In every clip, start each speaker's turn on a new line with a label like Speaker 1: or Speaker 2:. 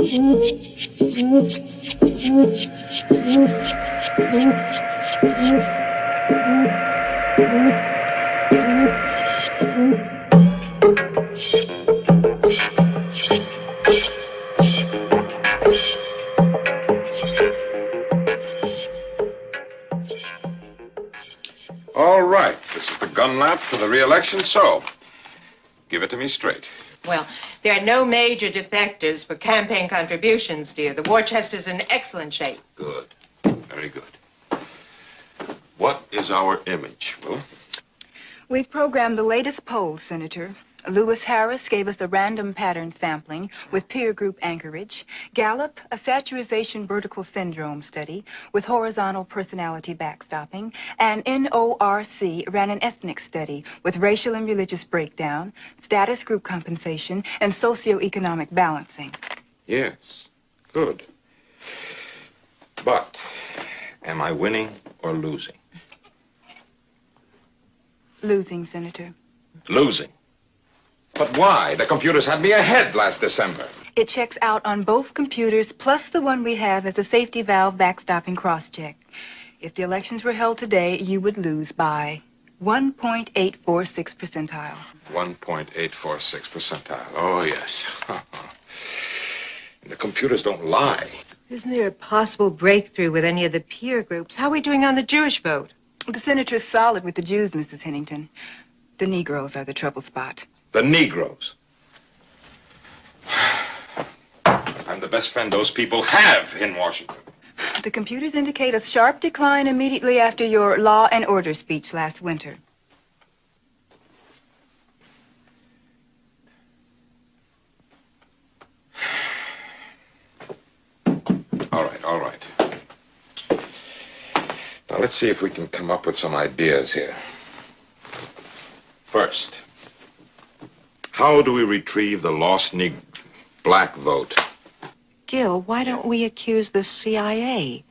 Speaker 1: All right, this is the gun lap for the re-election, so give it to me straight.
Speaker 2: Well, there are no major defectors for campaign contributions, dear. The war chest is in excellent shape.
Speaker 1: Good. Very good. What is our image, Will?
Speaker 3: We've programmed the latest polls, Senator. Lewis Harris gave us a random pattern sampling with peer group anchorage. Gallup, a saturation vertical syndrome study with horizontal personality backstopping. And NORC ran an ethnic study with racial and religious breakdown, status group compensation, and socioeconomic balancing.
Speaker 1: Yes. Good. But am I winning or losing?
Speaker 3: Losing, Senator.
Speaker 1: Losing. But why? The computers had me ahead last December.
Speaker 3: It checks out on both computers, plus the one we have as a safety valve backstopping cross-check. If the elections were held today, you would lose by 1.846 percentile.
Speaker 1: 1.846 percentile. Oh, yes. The computers don't lie.
Speaker 2: Isn't there a possible breakthrough with any of the peer groups? How are we doing on the Jewish vote?
Speaker 3: The senator's solid with the Jews, Mrs. Hennington. The Negroes are the trouble spot.
Speaker 1: The Negroes. I'm the best friend those people have in Washington.
Speaker 3: The computers indicate a sharp decline immediately after your law and order speech last winter.
Speaker 1: All right. Now, let's see if we can come up with some ideas here. First, how do we retrieve the lost black vote?
Speaker 2: Gil, why don't we accuse the CIA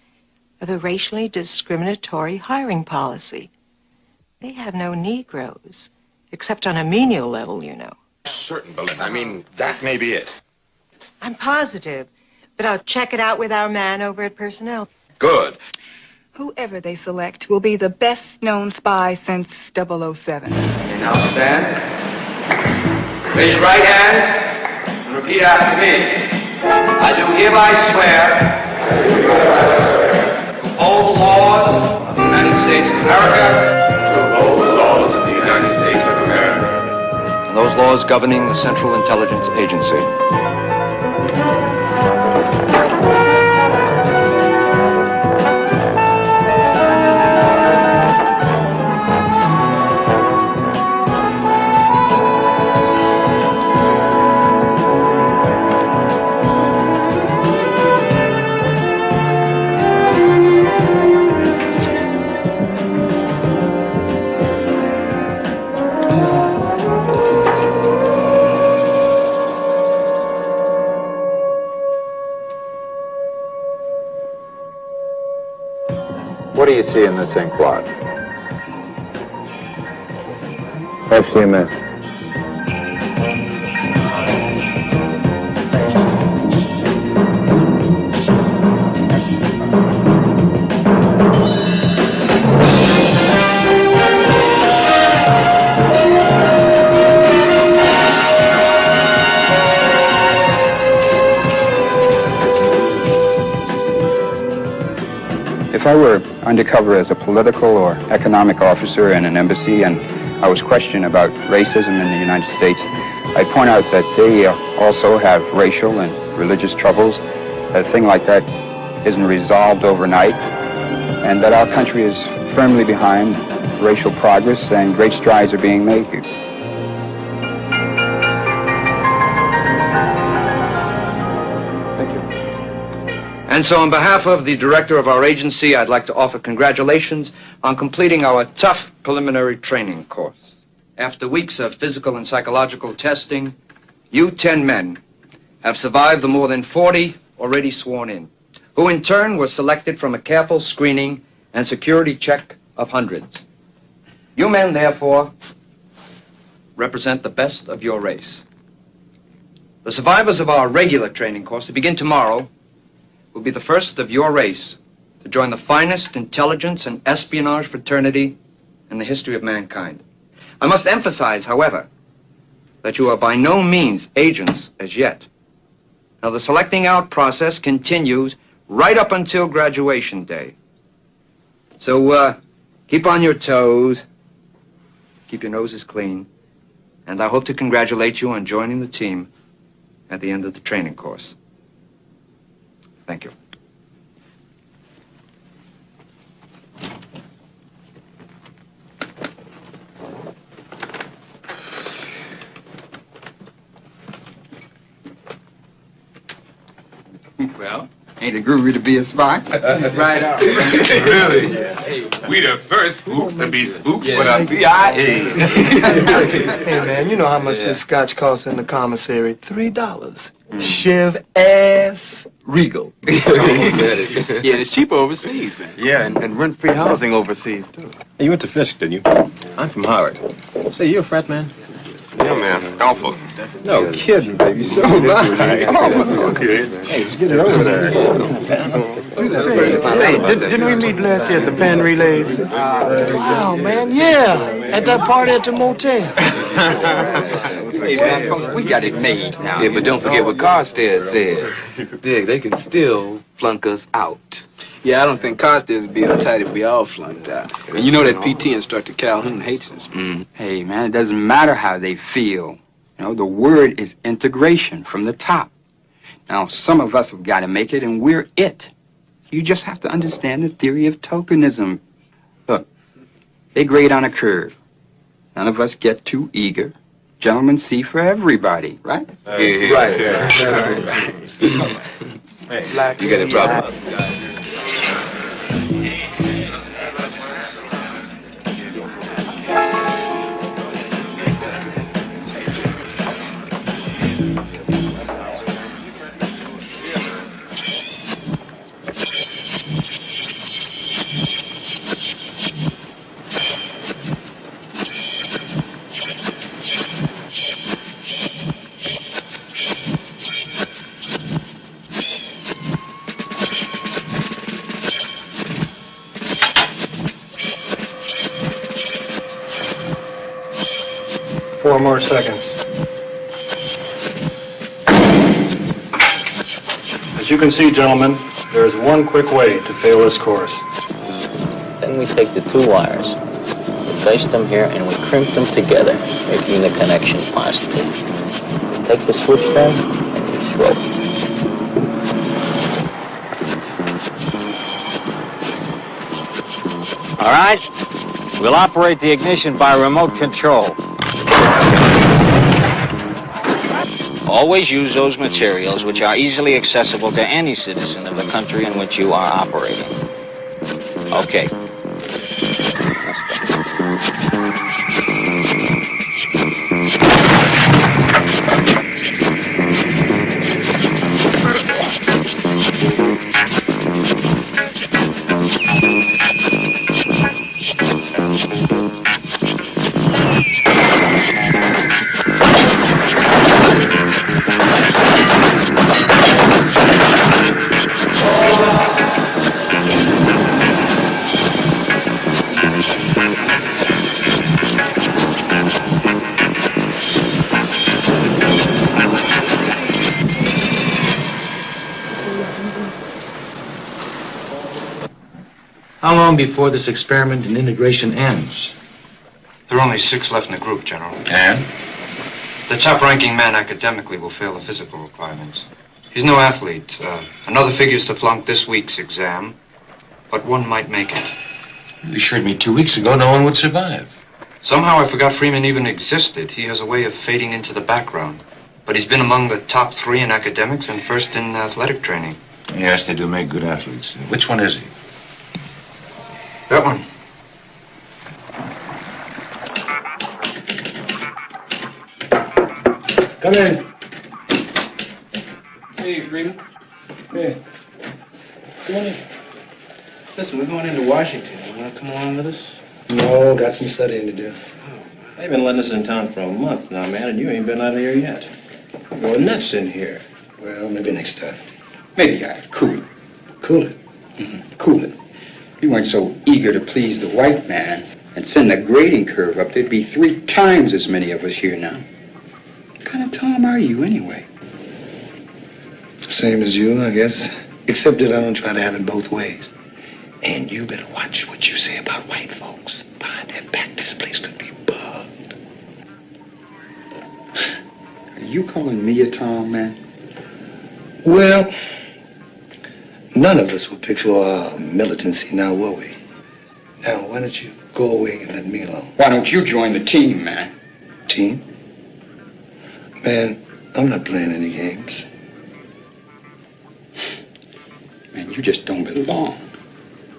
Speaker 2: of a racially discriminatory hiring policy? They have no Negroes, except on a menial level, you know.
Speaker 1: Certain, Belinda. I mean, that may be it.
Speaker 2: I'm positive, but I'll check it out with our man over at Personnel.
Speaker 1: Good.
Speaker 3: Whoever they select will be the best-known spy since 007.
Speaker 4: Now stand. Raise your right hand and repeat after me. I do hereby swear to uphold the laws of the United States of America. To uphold the laws of the United States of America.
Speaker 5: And those laws governing the Central Intelligence Agency.
Speaker 6: What do you see in this ink blot?
Speaker 5: That's the man.
Speaker 6: If I were undercover as a political or economic officer in an embassy and I was questioned about racism in the United States, I'd point out that they also have racial and religious troubles. A thing like that isn't resolved overnight, and that our country is firmly behind racial progress and great strides are being made here.
Speaker 5: And so on behalf of the director of our agency, I'd like to offer congratulations on completing our tough preliminary training course. After weeks of physical and psychological testing, you 10 men have survived the more than 40 already sworn in, who in turn were selected from a careful screening and security check of hundreds. You men, therefore, represent the best of your race. The The survivors of our regular training course to begin tomorrow will be the first of your race to join the finest intelligence and espionage fraternity in the history of mankind. I must emphasize, however, that you are by no means agents as yet. Now, the selecting out process continues right up until graduation day. So, keep on your toes, keep your noses clean, and I hope to congratulate you on joining the team at the end of the training course. Thank you.
Speaker 7: Well,
Speaker 6: Ain't it groovy to be a spy?
Speaker 7: right on. Really? Hey, we the first spooks to be spooks for the CIA.
Speaker 8: Hey, man, you know how much this scotch costs in the commissary? $3. Shiv ass Regal.
Speaker 7: Yeah, and it's cheaper overseas, man.
Speaker 9: Yeah, and rent-free housing overseas, too.
Speaker 10: Hey, you went to Fisk, didn't you? I'm from Howard. Say, you a frat man?
Speaker 1: Yeah, man. Alpha.
Speaker 10: No kidding, baby. So am I.
Speaker 1: Okay.
Speaker 10: Hey, let's get it over there.
Speaker 9: Say, didn't we meet last year at the Penn Relays?
Speaker 8: Wow, man, yeah. At that party at the motel.
Speaker 4: Hey, man, we got it made now.
Speaker 7: Yeah, but don't forget what Carstairs said. Dig, they can still flunk us out.
Speaker 11: Yeah, I don't think Carstairs would be uptight if we all flunked out. And you know that PT instructor Calhoun hates us.
Speaker 6: Hey, man, it doesn't matter how they feel. You know, the word is integration from the top. Now, some of us have got to make it, and we're it. You just have to understand the theory of tokenism. Look, they grade on a curve. None of us get too eager. Gentlemen see for everybody, right?
Speaker 7: Yeah.
Speaker 10: Right.
Speaker 7: You got a problem.
Speaker 8: Four more seconds. As you can see, gentlemen, there is one quick way to fail this course.
Speaker 12: Then we take the two wires, we place them here, and we crimp them together, making the connection positive. We take the switch then, and we throw.
Speaker 13: All right, we'll operate the ignition by remote control. Always use those materials which are easily accessible to any citizen of the country in which you are operating. Okay.
Speaker 14: How long before this experiment in integration ends?
Speaker 5: There are only 6 left in the group, General.
Speaker 14: And?
Speaker 5: The top-ranking man academically will fail the physical requirements. He's no athlete. Another figures to flunk this week's exam, but one might make it.
Speaker 14: You assured me 2 weeks ago no one would survive.
Speaker 5: Somehow I forgot Freeman even existed. He has a way of fading into the background. But he's been among the top 3 in academics and first in athletic training.
Speaker 14: Yes, they do make good athletes. Which one is he?
Speaker 5: That one.
Speaker 8: Come in.
Speaker 11: Hey, Freeman.
Speaker 8: Hey. Come on in.
Speaker 11: Listen, we're going into Washington. You want to come along with us?
Speaker 8: No, got some studying to do.
Speaker 10: They've been letting us in town for a month now, man, and you ain't been out of here yet. Well, nuts in here.
Speaker 6: Well, maybe next time.
Speaker 15: Maybe you ought to cool it.
Speaker 6: Cool it.
Speaker 15: Cool it. If you weren't so eager to please the white man and send the grading curve up, there'd be 3 times as many of us here now. What kind of Tom are you, anyway?
Speaker 6: Same as you, I guess. Except that I don't try to have it both ways. And you better watch what you say about white folks. Behind their back, this place could be bugged.
Speaker 15: Are you calling me a Tom, man?
Speaker 6: Well, none of us were picked for our militancy, now were we? Now, why don't you go away and let me alone?
Speaker 15: Why don't you join the team, man?
Speaker 6: Team? Man, I'm not playing any games.
Speaker 15: Man, you just don't belong.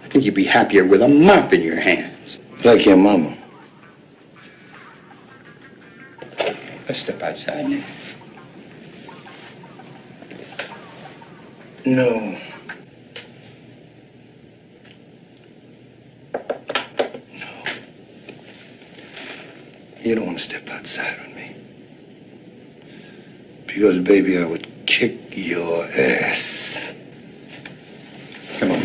Speaker 15: I think you'd be happier with a mop in your hands.
Speaker 6: Like your mama.
Speaker 15: Let's step outside now.
Speaker 6: No. You don't want to step outside with me. Because, baby, I would kick your ass.
Speaker 15: Come on.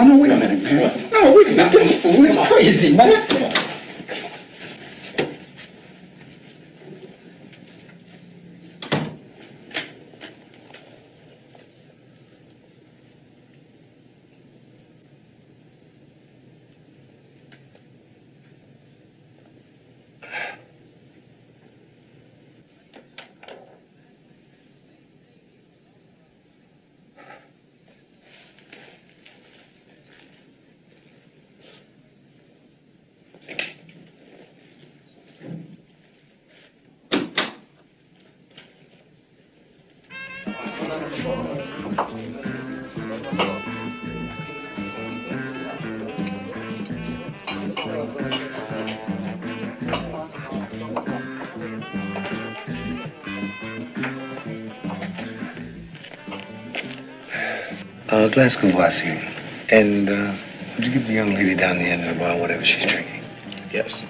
Speaker 15: No, wait a minute, man. No, wait a minute. This fool is crazy, man. Come on.
Speaker 6: A glass of Kvassian. And, would you give the young lady down the end of the bar whatever she's drinking?
Speaker 10: Yes.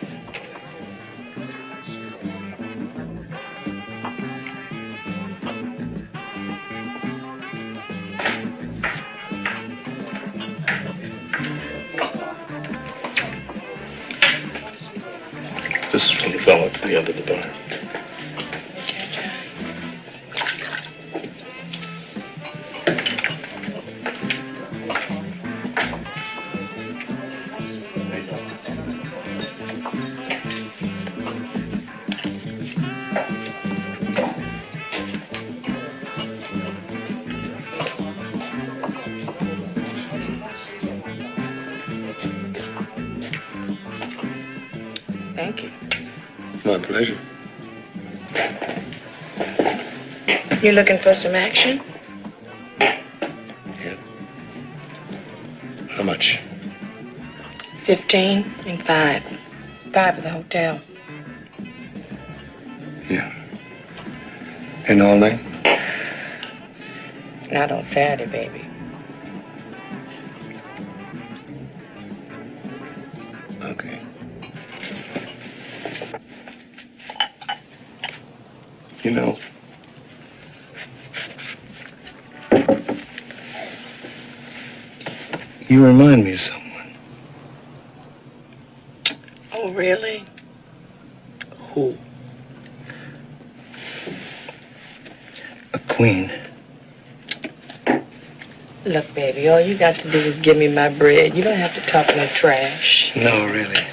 Speaker 10: This is from the fellow at the end of the bar.
Speaker 2: Thank you.
Speaker 6: My pleasure.
Speaker 2: You looking for some action?
Speaker 6: Yeah. How much?
Speaker 2: 15 and 5. 5 at the hotel.
Speaker 6: Yeah. And all night?
Speaker 2: Not on Saturday, baby.
Speaker 6: Okay. You know, you remind me of someone.
Speaker 2: Oh, really?
Speaker 6: Who? A queen.
Speaker 2: Look, baby, all you got to do is give me my bread. You don't have to talk no trash.
Speaker 6: No, really.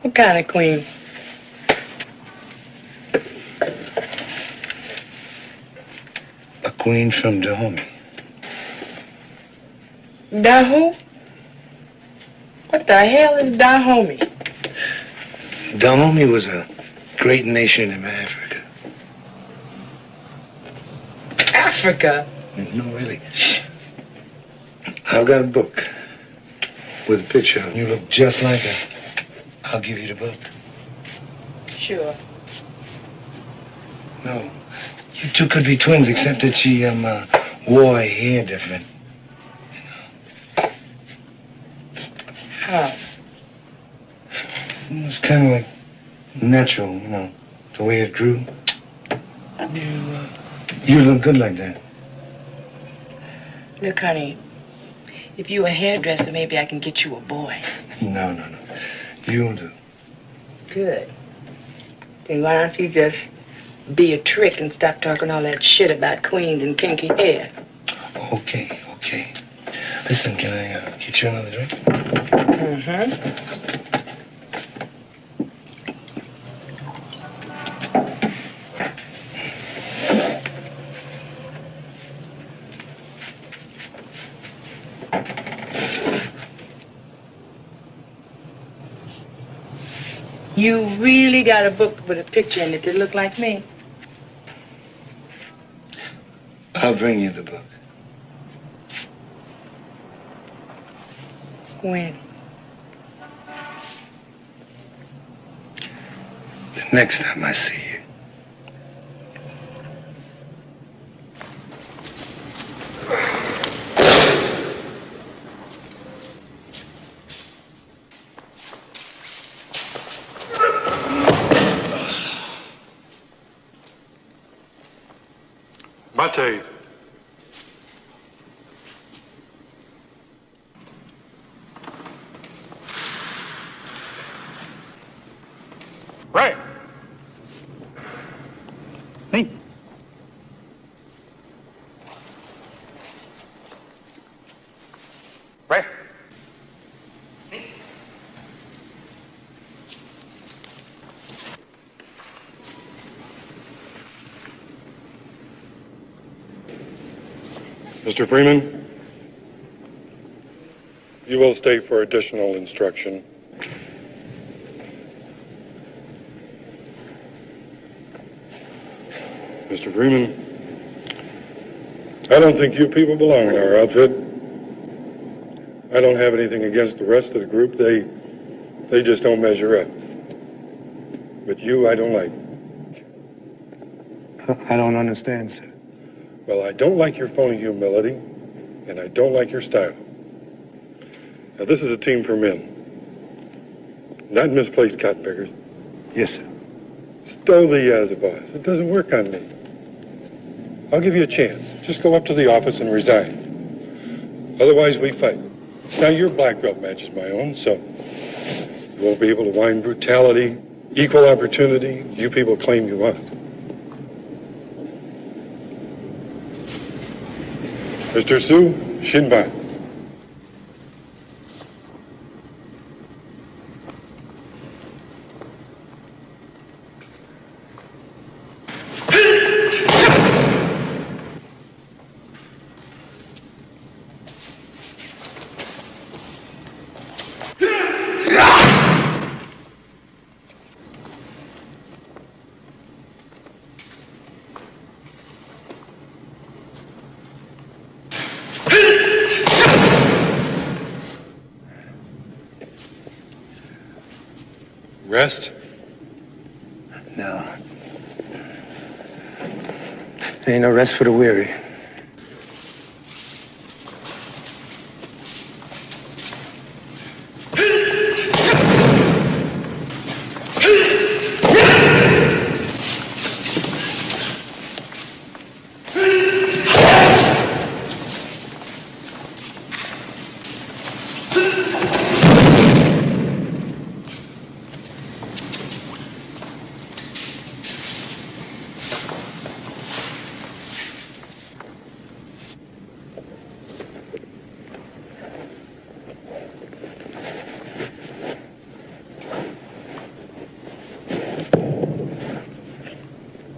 Speaker 2: What kind of queen?
Speaker 6: A queen from Dahomey.
Speaker 2: Dahomey? What the hell is Dahomey?
Speaker 6: Dahomey was a great nation in Africa.
Speaker 2: Africa?
Speaker 6: No, really. I've got a book with a picture of you. Look just like her. I'll give you the book.
Speaker 2: Sure.
Speaker 6: No. You two could be twins, except that she, wore her hair different.
Speaker 2: How?
Speaker 16: It's kind of like natural, you know, the way it grew. You look good like that.
Speaker 17: Look, honey, if you a hairdresser, maybe I can get you a boy.
Speaker 16: No. You'll do.
Speaker 17: Good. Then why don't you just be a trick and stop talking all that shit about queens and kinky hair?
Speaker 16: Okay. Listen, can I get you another drink?
Speaker 17: Mm-hmm. You really got a book with a picture in it that look like me?
Speaker 16: I'll bring you the book.
Speaker 17: When?
Speaker 16: The next time I see you.
Speaker 18: Mate. Right. Me. Right. Mr. Freeman, you will stay for additional instruction. Mr. Freeman, I don't think you people belong in our outfit. I don't have anything against the rest of the group. They just don't measure up. But you, I don't like.
Speaker 16: I don't understand, sir.
Speaker 18: Well, I don't like your phony humility, and I don't like your style. Now, this is a team for men, not misplaced cotton pickers.
Speaker 16: Yes, sir.
Speaker 18: Stow the as a boss. It doesn't work on me. I'll give you a chance. Just go up to the office and resign. Otherwise, we fight. Now, your black belt matches my own, so you won't be able to whine brutality, equal opportunity you people claim you want. Mr. Sue, Shinbai. Rest?
Speaker 16: No. There ain't no rest for the weary.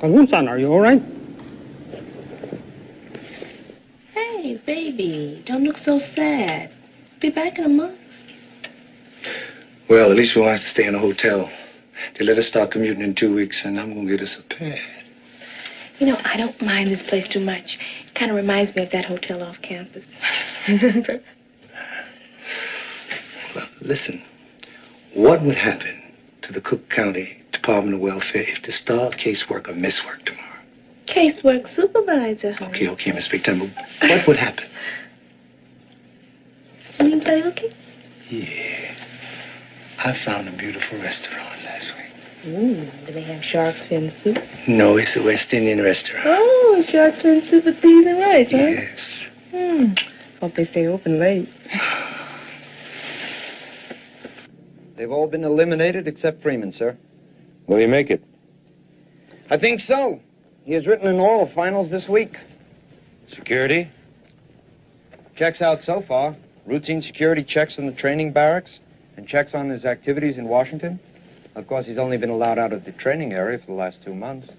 Speaker 19: Kangwon-san, are you all right?
Speaker 17: Hey, baby, don't look so sad. Be back in a month.
Speaker 16: Well, at least we won't have to stay in a hotel. They let us start commuting in 2 weeks, and I'm gonna get us a pad.
Speaker 17: You know, I don't mind this place too much. It kind of reminds me of that hotel off campus. Remember?
Speaker 16: Well, listen. What would happen to the Cook County Department of Welfare if the star caseworker misworked tomorrow?
Speaker 17: Casework supervisor, honey.
Speaker 16: Okay, Miss Big Time, but what would happen?
Speaker 17: You play okay?
Speaker 16: Yeah. I found a beautiful restaurant last week.
Speaker 17: Ooh, do they have shark's fin soup?
Speaker 16: No, it's a West Indian restaurant.
Speaker 17: Oh, shark's fin soup with peas and rice, huh?
Speaker 16: Yes.
Speaker 17: Hope they stay open late.
Speaker 5: They've all been eliminated except Freeman, sir.
Speaker 18: Will he make it?
Speaker 5: I think so. He has written an oral finals this week.
Speaker 18: Security?
Speaker 5: Checks out so far. Routine security checks in the training barracks and checks on his activities in Washington. Of course, he's only been allowed out of the training area for the last 2 months.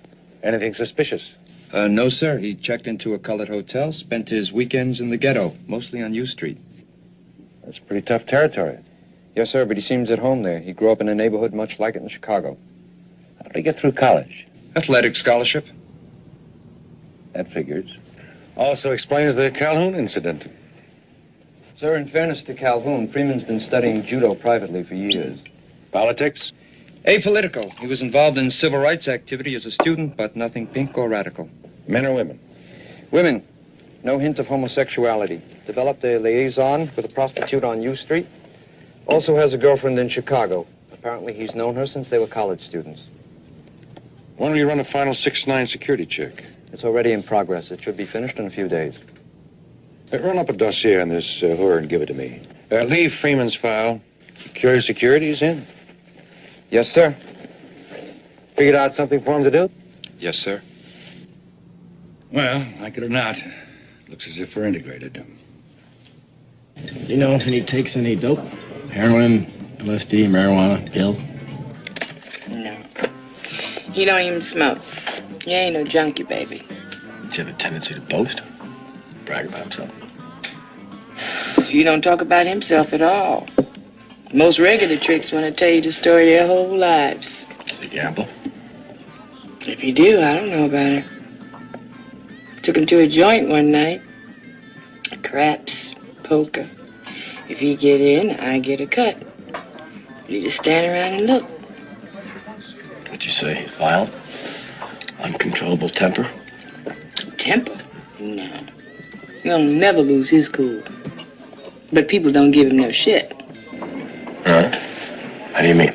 Speaker 18: Anything suspicious?
Speaker 5: No, sir. He checked into a colored hotel, spent his weekends in the ghetto, mostly on U Street.
Speaker 18: That's pretty tough territory.
Speaker 5: Yes, sir, but he seems at home there. He grew up in a neighborhood much like it in Chicago.
Speaker 18: How did he get through college?
Speaker 5: Athletic scholarship.
Speaker 18: That figures. Also explains the Calhoun incident.
Speaker 5: Sir, in fairness to Calhoun, Freeman's been studying judo privately for years.
Speaker 18: Politics?
Speaker 5: Apolitical. He was involved in civil rights activity as a student, but nothing pink or radical.
Speaker 18: Men or women?
Speaker 5: Women. No hint of homosexuality. Developed a liaison with a prostitute on U Street. Also has a girlfriend in Chicago. Apparently he's known her since they were college students.
Speaker 18: When will you run a final 6'9" security check?
Speaker 5: It's already in progress. It should be finished in a few days.
Speaker 18: Run up a dossier on this whore and give it to me. Leave Freeman's file. Secure security is in.
Speaker 5: Yes, sir.
Speaker 18: Figured out something for him to do?
Speaker 5: Yes, sir.
Speaker 19: Well, like it or not, looks as if we're integrated.
Speaker 20: You know if he takes any dope? Heroin, LSD, marijuana, pills?
Speaker 17: No. He don't even smoke. He ain't no junkie, baby.
Speaker 20: Does he have a tendency to boast? Brag about himself?
Speaker 17: He don't talk about himself at all. Most regular tricks want to tell you the story of their whole lives.
Speaker 20: Does he gamble?
Speaker 17: If you do, I don't know about it. Took him to a joint one night. Craps, poker. If he get in, I get a cut. But he just stand around and look.
Speaker 20: What'd you say? He's violent? Uncontrollable temper?
Speaker 17: Temper? No. He'll never lose his cool. But people don't give him no shit.
Speaker 20: Huh? How do you mean?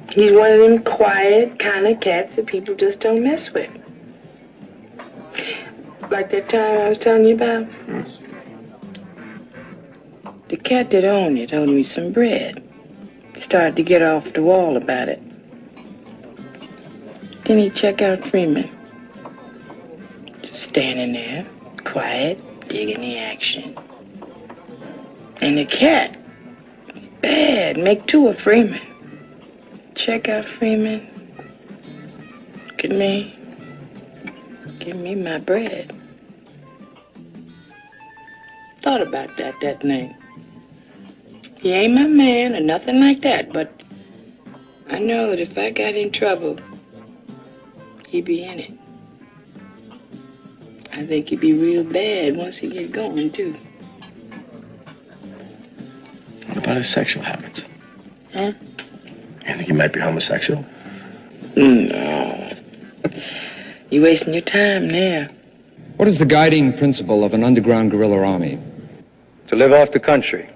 Speaker 17: He's one of them quiet kind of cats that people just don't mess with. Like that time I was telling you about. The cat that owned it owed me some bread. Started to get off the wall about it. Then he check out Freeman. Just standing there, quiet, digging the action. And the cat, bad, make 2 of Freeman. Check out Freeman. Look at me. Give me my bread. Thought about that night. He ain't my man or nothing like that, but I know that if I got in trouble, he'd be in it. I think he'd be real bad once he get going, too.
Speaker 20: What about his sexual habits?
Speaker 17: Huh?
Speaker 20: You think he might be homosexual?
Speaker 17: No. You wasting your time there.
Speaker 5: What is the guiding principle of an underground guerrilla army?
Speaker 16: To live off the country.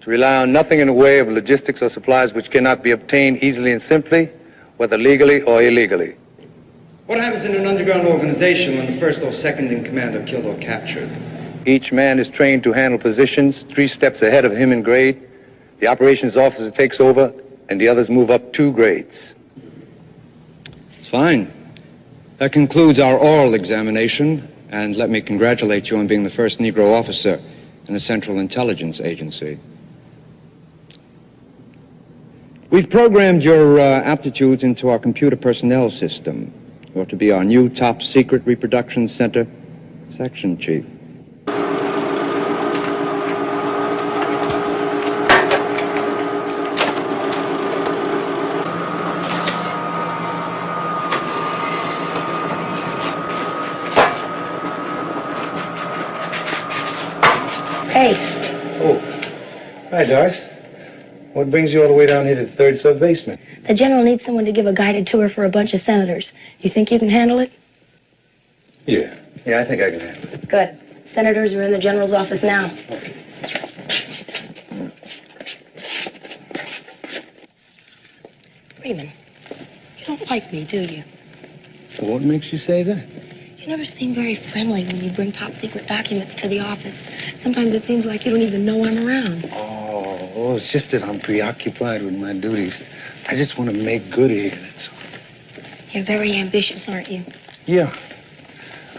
Speaker 16: To rely on nothing in the way of logistics or supplies which cannot be obtained easily and simply, whether legally or illegally.
Speaker 5: What happens in an underground organization when the first or second in command are killed or captured?
Speaker 16: Each man is trained to handle positions 3 steps ahead of him in grade. The operations officer takes over, and the others move up 2 grades.
Speaker 5: It's fine. That concludes our oral examination, and let me congratulate you on being the first Negro officer in the Central Intelligence Agency. We've programmed your aptitudes into our computer personnel system. You're to be our new top secret reproduction center section chief.
Speaker 17: Hey,
Speaker 16: Oh, hi, Doris. What brings you all the way down here to the 3rd sub-basement?
Speaker 21: The general needs someone to give a guided tour for a bunch of senators. You think you can handle it?
Speaker 16: Yeah, I think I can handle it.
Speaker 21: Good. Senators are in the general's office now. Freeman, you don't like me, do you?
Speaker 9: What makes you say that?
Speaker 21: You never seem very friendly when you bring top secret documents to the office. Sometimes it seems like you don't even know I'm around.
Speaker 9: Oh, it's just that I'm preoccupied with my duties. I just want to make good here, that's all.
Speaker 21: You're very ambitious, aren't you?
Speaker 9: Yeah.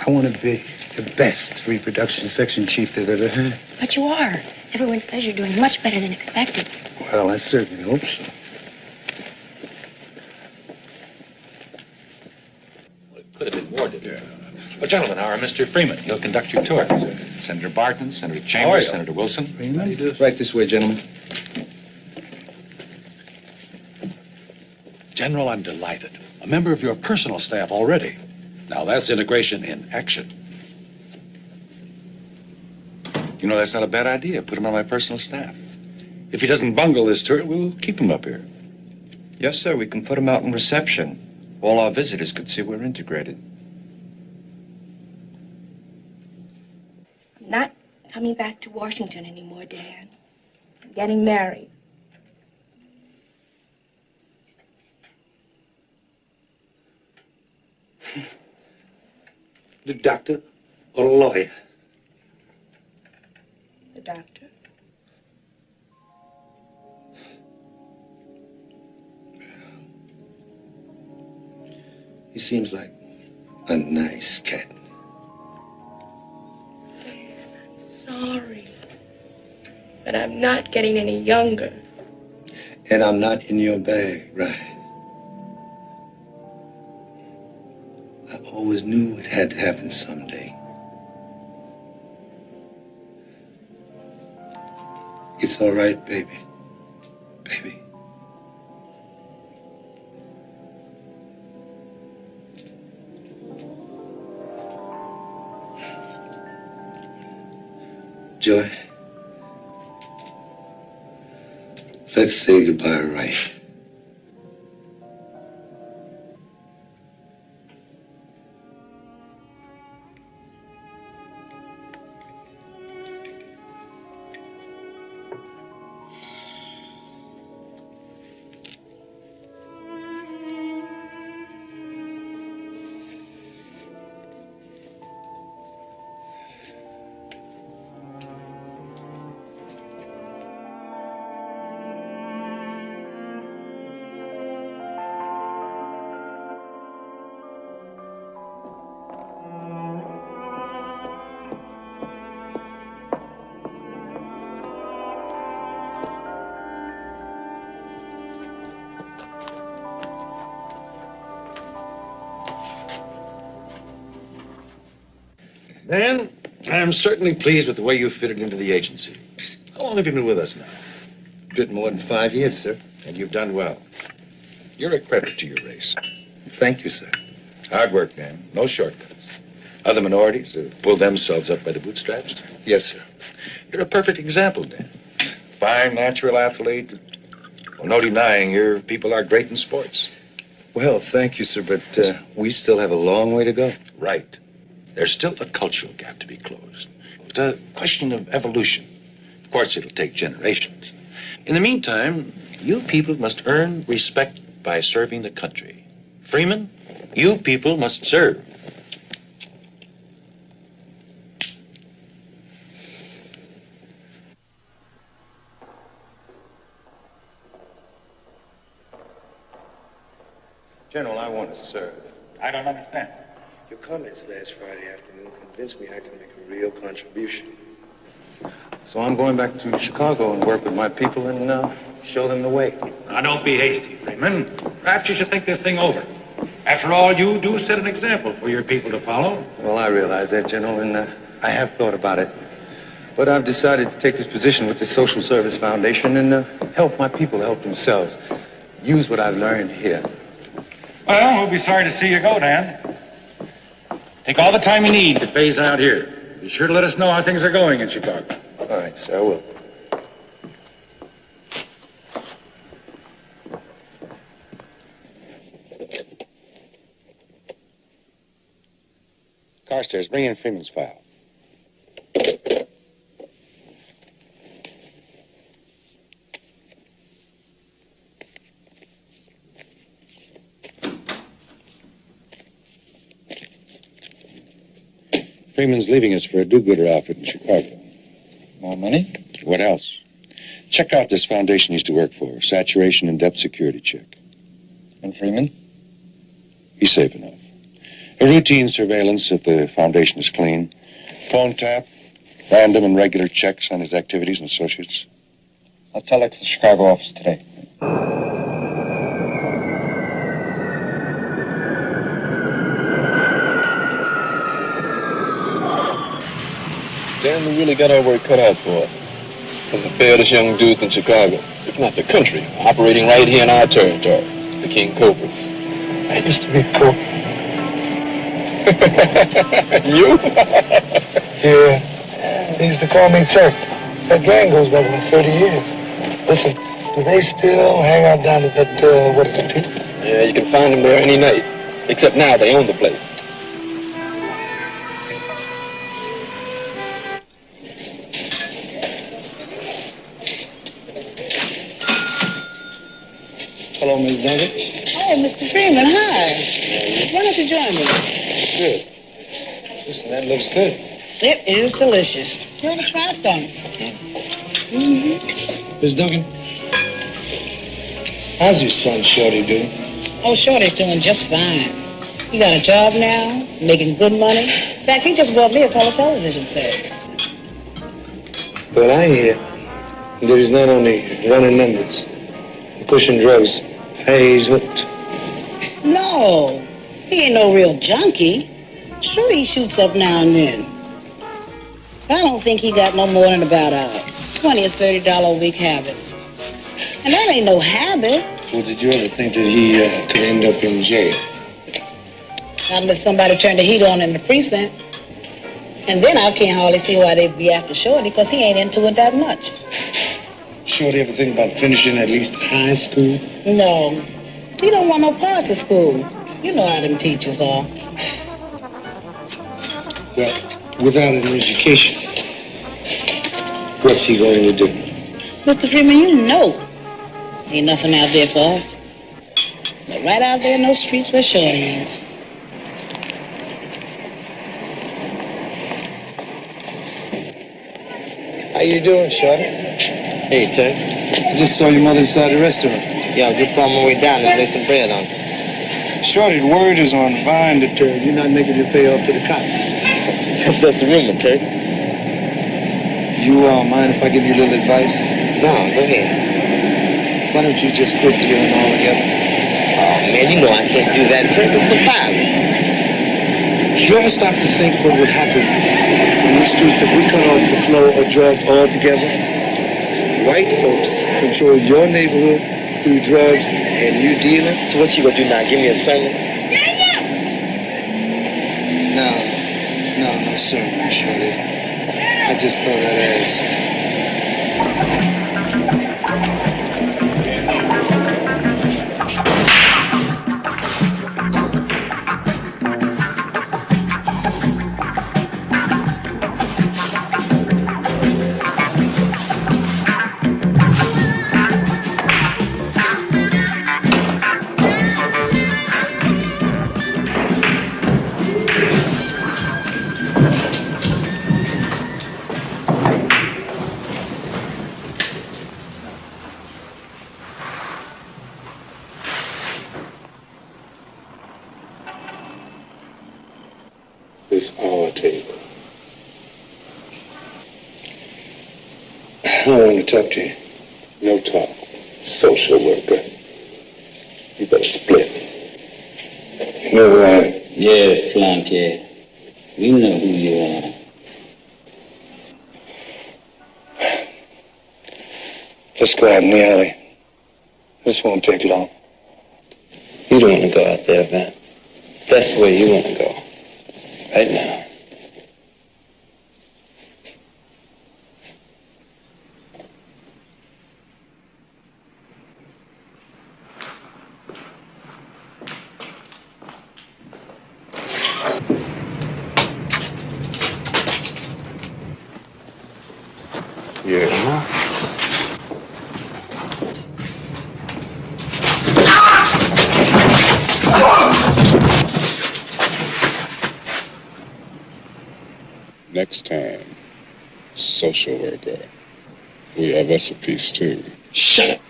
Speaker 9: I want to be the best reproduction section chief they've ever had.
Speaker 21: But you are. Everyone says you're doing much better than expected.
Speaker 9: Well, I certainly hope so.
Speaker 3: Could have been more, didn't it? But, gentlemen, our Mr. Freeman, he'll conduct your tour. Senator Barton, Senator Chambers, Senator Wilson.
Speaker 10: Right this way, gentlemen.
Speaker 22: General, I'm delighted. A member of your personal staff already. Now, that's integration in action.
Speaker 3: You know, that's not a bad idea. Put him on my personal staff. If he doesn't bungle this tour, we'll keep him up here.
Speaker 5: Yes, sir. We can put him out in reception. All our visitors could see we're integrated.
Speaker 21: I'm not coming back to Washington anymore, Dad. I'm getting married.
Speaker 9: The doctor or a lawyer?
Speaker 21: The doctor.
Speaker 9: He seems like a nice cat.
Speaker 21: I'm sorry. But I'm not getting any younger.
Speaker 9: And I'm not in your bag, right? I always knew it had to happen someday. It's all right, baby. Baby. Joy, let's say goodbye right.
Speaker 3: Dan, I'm certainly pleased with the way you fitted into the agency. How long have you been with us now?
Speaker 10: A bit more than 5 years, sir.
Speaker 3: And you've done well. You're a credit to your race.
Speaker 10: Thank you, sir.
Speaker 3: Hard work, Dan. No shortcuts. Other minorities have pulled themselves up by the bootstraps.
Speaker 10: Yes, sir.
Speaker 3: You're a perfect example, Dan. Fine, natural athlete. Well, no denying your people are great in sports.
Speaker 10: Well, thank you, sir, but we still have a long way to go.
Speaker 3: Right. There's still a cultural gap to be closed. It's a question of evolution. Of course, it'll take generations. In the meantime, you people must earn respect by serving the country. Freeman, you people must serve.
Speaker 9: General, I want to serve.
Speaker 3: I don't understand.
Speaker 9: Your comments last Friday afternoon convinced me I can make a real contribution. So I'm going back to Chicago and work with my people and show them the way.
Speaker 3: Now, don't be hasty, Freeman. Perhaps you should think this thing over. After all, you do set an example for your people to follow.
Speaker 9: Well, I realize that, General, and I have thought about it. But I've decided to take this position with the Social Service Foundation and help my people help themselves. Use what I've learned here.
Speaker 3: Well, we'll be sorry to see you go, Dan. Take all the time you need to phase out here. Be sure to let us know how things are going in Chicago.
Speaker 9: All right, sir, I will.
Speaker 3: Carstairs, bring in Freeman's file.
Speaker 22: Freeman's leaving us for a do-gooder outfit in Chicago.
Speaker 15: More money?
Speaker 22: What else? Check out this foundation he used to work for. Saturation and depth security check.
Speaker 15: And Freeman?
Speaker 22: He's safe enough. A routine surveillance if the foundation is clean. Phone tap. Random and regular checks on his activities and associates.
Speaker 15: I'll telex the Chicago office today.
Speaker 11: Dan, we really got our work cut out for us. From the fairest young dudes in Chicago, if not the country, operating right here in our territory, the King Cobras.
Speaker 8: I used to be a cobra.
Speaker 11: You?
Speaker 8: Yeah. They used to call me Turk. That gang goes back about 30 years. Listen, do they still hang out down at that, what is it, Pete's?
Speaker 11: Yeah, you can find them there any night. Except now they own the place.
Speaker 8: Hello, Miss Duncan.
Speaker 1: Oh, Mr. Freeman, hi. Why don't you join me?
Speaker 8: Good. Listen, that looks good.
Speaker 1: It is delicious. You want to try some?
Speaker 8: Miss Duncan, how's your son, Shorty, doing?
Speaker 1: Oh, Shorty's doing just fine. He got a job now, making good money. In fact, he just bought me a color television set.
Speaker 8: Well, I hear that he's not only running numbers, pushing drugs. Hey, he's hooked.
Speaker 1: No, he ain't no real junkie. Sure, he shoots up now and then. But I don't think he got no more than about a $20 or $30 a week habit. And that ain't no habit.
Speaker 8: Well, did you ever think that he could end up in jail?
Speaker 1: Not unless somebody turned the heat on in the precinct. And then I can't hardly see why they'd be after Shorty, because he ain't into it that much.
Speaker 8: Shorty ever think about finishing at least high school?
Speaker 1: No, he don't want no parts of school. You know how them teachers are.
Speaker 8: Well, without an education, what's he going to do?
Speaker 1: Mr. Freeman, you know ain't nothing out there for us. But right out there in those streets where Shorty is.
Speaker 8: How you doing, Shorty?
Speaker 4: Hey, Turk.
Speaker 8: I just saw your mother inside the restaurant.
Speaker 4: Yeah, I was just on my way down to lay some bread on.
Speaker 8: Shorty, the word is on Vine that you're not making your pay off to the cops.
Speaker 4: That's the rumor, Turk.
Speaker 8: You mind if I give you a little advice?
Speaker 4: No, go ahead.
Speaker 8: Why don't you just quit dealing altogether?
Speaker 4: Oh, man, you know I can't do that, Turk. It's a pilot.
Speaker 8: You ever stop to think what would happen in these streets if we cut off the flow of drugs altogether? White folks control your neighborhood through drugs and you dealing.
Speaker 4: So what you gonna do now? Give me a sermon?
Speaker 8: No sermon, Shorty. I just thought I'd ask.
Speaker 22: This our table.
Speaker 8: I want to talk to you.
Speaker 22: No talk. Social worker. You better split.
Speaker 8: You know who I am?
Speaker 4: Yeah, flunkhead. We know who you are.
Speaker 8: Let's go out in the alley. This won't take long.
Speaker 4: You don't want to go out there, Van. That's the way you want to go. Right now.
Speaker 22: Yeah. Next time, social worker. We have us a piece too.
Speaker 8: Shut up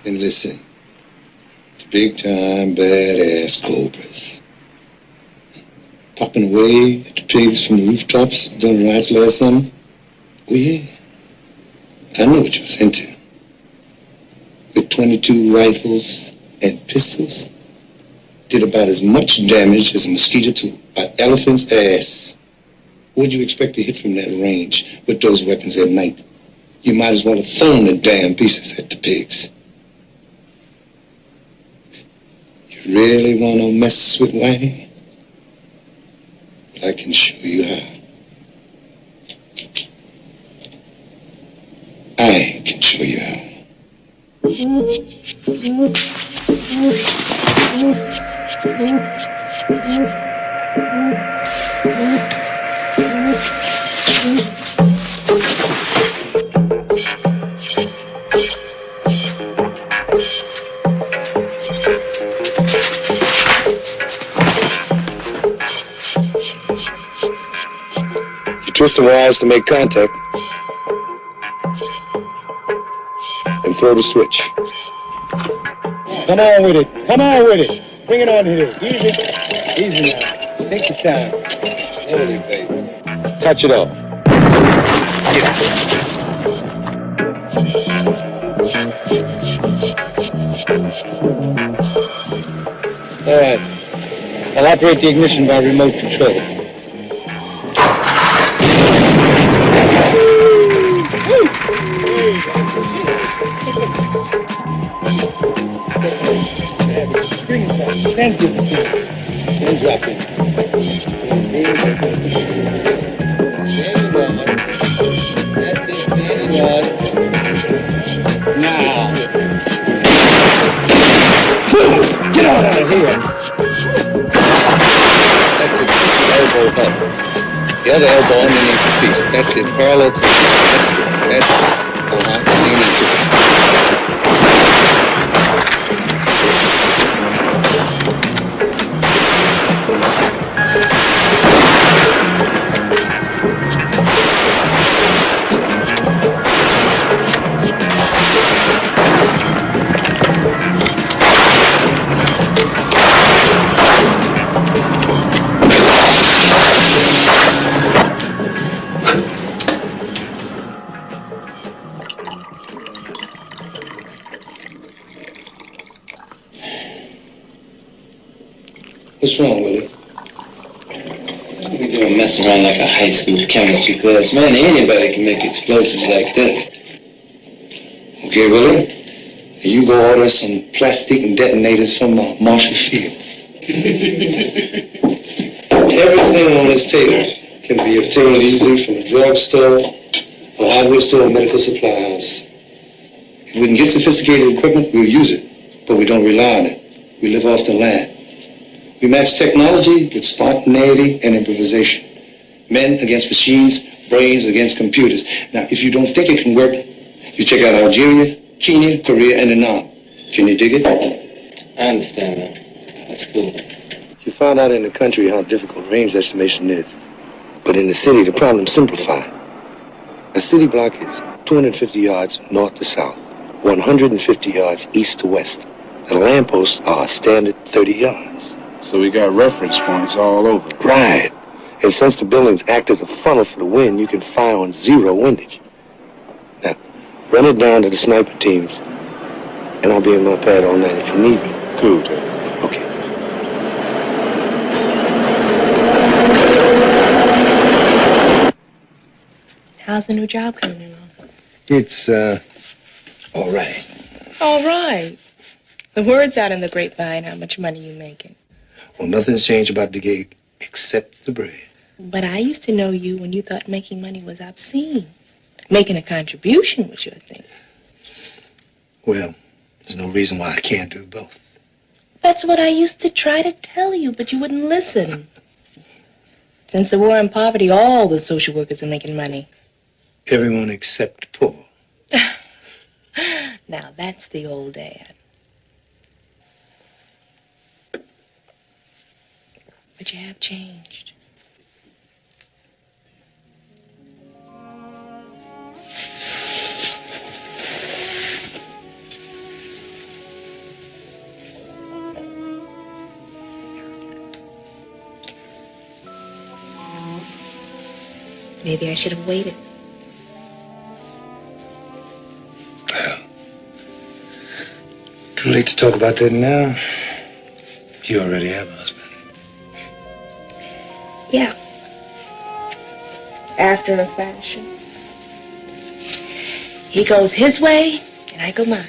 Speaker 8: and listen. Big time badass cobras. Popping away at the pigs from the rooftops during riots last summer. Oh yeah. I know what you was into. With 22 rifles and pistols. Did about as much damage as a mosquito to an elephant's ass. What'd you expect to hit from that range with those weapons at night? You might as well have thrown the damn pieces at the pigs. You really want to mess with Whitey? Well, I can show you how. I can show you how. Twist the wires to make contact. And throw the switch.
Speaker 16: Come on with it. Come on with it. Bring it on here. Easy. Easy now. Take your time. Slowly, baby. Touch it off. All right. I'll operate the ignition by remote control. Thank you. Then drop it. Now. Get out of here.
Speaker 8: That's it. Elbow up. The other elbow underneath the piece. That's it. Parallel to it. That's it. That's it. Lean into it. What's wrong with it?
Speaker 4: We don't mess around like a high school chemistry class. Man, anybody can make explosives like this.
Speaker 8: Okay, Willie. You go order some plastic and detonators from Marshall Fields. Everything on this table can be obtained easily from a drugstore, a hardware store, or medical supply house. If we can get sophisticated equipment, we'll use it, but we don't rely on it. We live off the land. We match technology with spontaneity and improvisation. Men against machines, brains against computers. Now, if you don't think it can work, you check out Algeria, Kenya, Korea, and Vietnam. Can you dig it?
Speaker 4: I understand that. That's cool.
Speaker 8: You found out in the country how difficult range estimation is. But in the city, the problem's simplified. A city block is 250 yards north to south, 150 yards east to west. And lampposts are a standard 30 yards.
Speaker 22: So we got reference points all over.
Speaker 8: Right. And since the buildings act as a funnel for the wind, you can fire on zero windage. Now, run it down to the sniper teams, and I'll be in my pad all night if you need me.
Speaker 22: Cool, Ted.
Speaker 8: Okay.
Speaker 21: How's the new job coming along?
Speaker 8: It's, all right.
Speaker 21: All right. The word's out in the grapevine how much money you're making.
Speaker 8: Well, nothing's changed about the gig except the bread.
Speaker 21: But I used to know you when you thought making money was obscene. Making a contribution was your thing.
Speaker 8: Well, there's no reason why I can't do both.
Speaker 21: That's what I used to try to tell you, but you wouldn't listen. Since the war on poverty, all the social workers are making money.
Speaker 8: Everyone except Paul.
Speaker 21: Now, that's the old dad. But you have changed. Maybe I should have waited.
Speaker 8: Too late to talk about that now. You already have a husband.
Speaker 21: Yeah. After a fashion. He goes his way, and I go mine.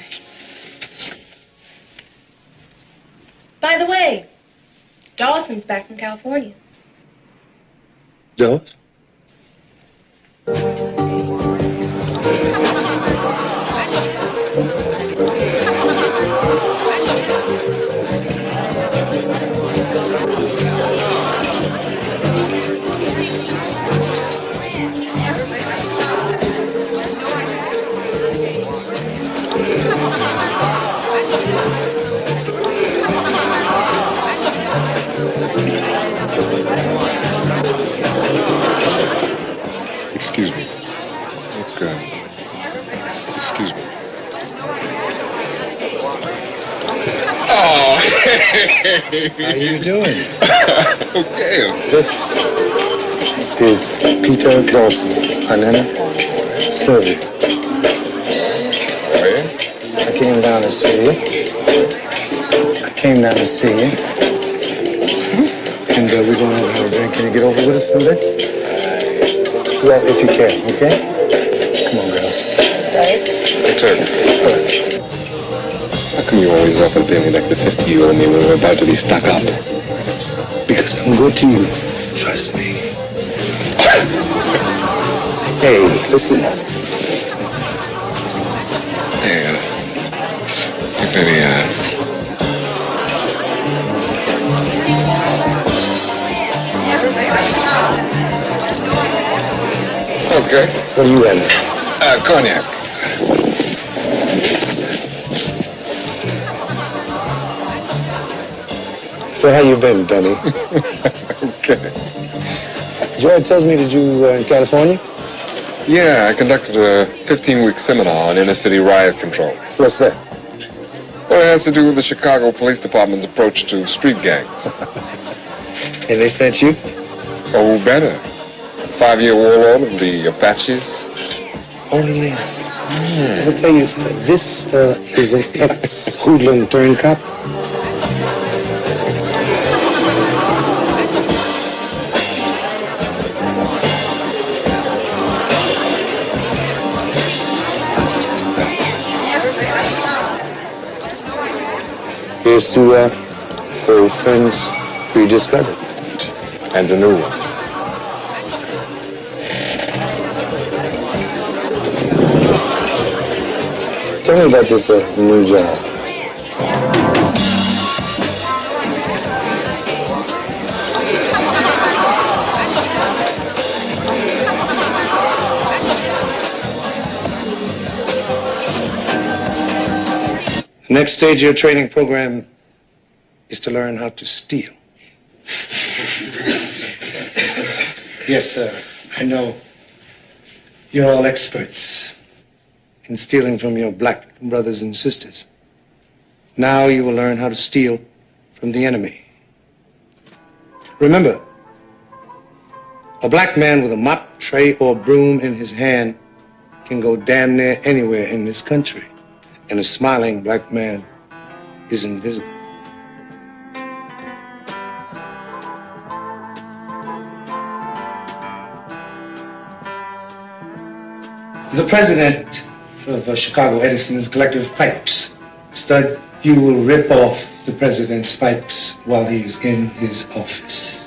Speaker 21: By the way, Dawson's back from California.
Speaker 8: Yours?
Speaker 22: Excuse me. Look, excuse me.
Speaker 8: Oh, how you doing?
Speaker 22: Okay.
Speaker 8: This is Peter Dawson, Anena, Sylvia.
Speaker 22: Oh, yeah?
Speaker 8: I came down to see you. And we're going to have a drink. Can you get over with us someday? Well, if you can, okay? Come on, girls.
Speaker 22: Hey, Turk. How come you always offer to pay me like the 50 you owe me when we're about to be stuck up?
Speaker 8: Because I'm good to you. Trust me. Hey, listen.
Speaker 22: Hey, maybe, Okay.
Speaker 8: What are you having?
Speaker 22: Cognac.
Speaker 8: So how you been, Benny?
Speaker 22: Okay.
Speaker 8: Joy tells me that you were in California?
Speaker 22: Yeah, I conducted a 15-week seminar on inner-city riot control.
Speaker 8: What's that?
Speaker 22: Well, it has to do with the Chicago Police Department's approach to street gangs.
Speaker 8: And they sent you?
Speaker 22: Oh, better. 5-year warlord of the Apaches.
Speaker 8: Oh, yeah. I'll tell you, this is an ex-hoodlum turned cop. Here's to old friends rediscovered.
Speaker 22: And the new ones.
Speaker 8: Tell me about this new job. The next stage of your training program is to learn how to steal. Yes, sir. I know. You're all experts in stealing from your black brothers and sisters. Now you will learn how to steal from the enemy. Remember, a black man with a mop, tray, or broom in his hand can go damn near anywhere in this country. And a smiling black man is invisible. The president of Chicago Edison's collective pipes. Stud, you will rip off the president's pipes while he's in his office.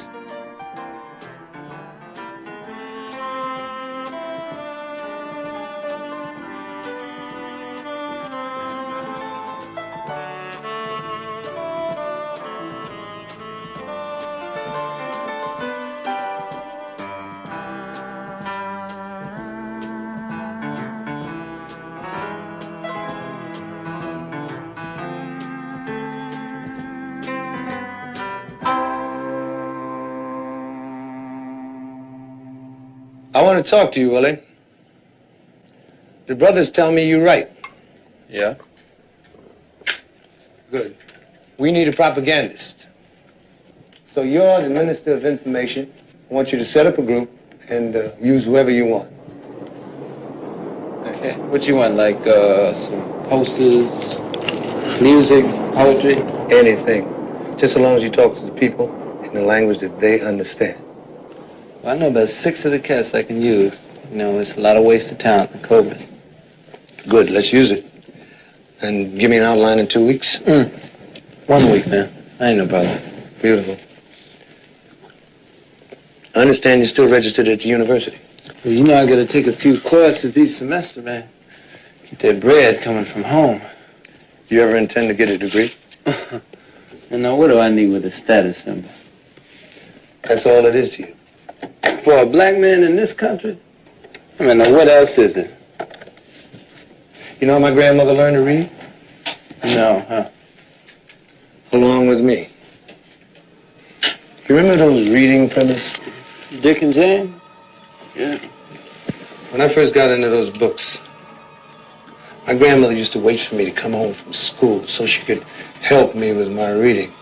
Speaker 8: I want to talk to you, Willie. The brothers tell me you're right.
Speaker 22: Yeah?
Speaker 8: Good. We need a propagandist. So you're the Minister of Information. I want you to set up a group
Speaker 9: and use whoever you want.
Speaker 4: Okay. What you want, like some posters, music, poetry?
Speaker 9: Anything. Just as long as you talk to the people in the language that they understand.
Speaker 4: Well, I know about 6 of the cats I can use. You know, it's a lot of wasted talent, the Cobras.
Speaker 9: Good, let's use it. And give me an outline in 2 weeks.
Speaker 4: 1 week, man. I ain't no problem.
Speaker 9: Beautiful. I understand you're still registered at the university.
Speaker 4: Well, you know I gotta take a few courses each semester, man. Keep that bread coming from home.
Speaker 9: You ever intend to get a degree?
Speaker 4: And now what do I need with a status symbol?
Speaker 9: That's all it is to you.
Speaker 4: For a black man in this country? I mean, now what else is it?
Speaker 9: You know how my grandmother learned to read?
Speaker 4: No, huh?
Speaker 9: Along with me. You remember those reading primers?
Speaker 4: Dick and Jane? Yeah.
Speaker 9: When I first got into those books, my grandmother used to wait for me to come home from school so she could help me with my reading.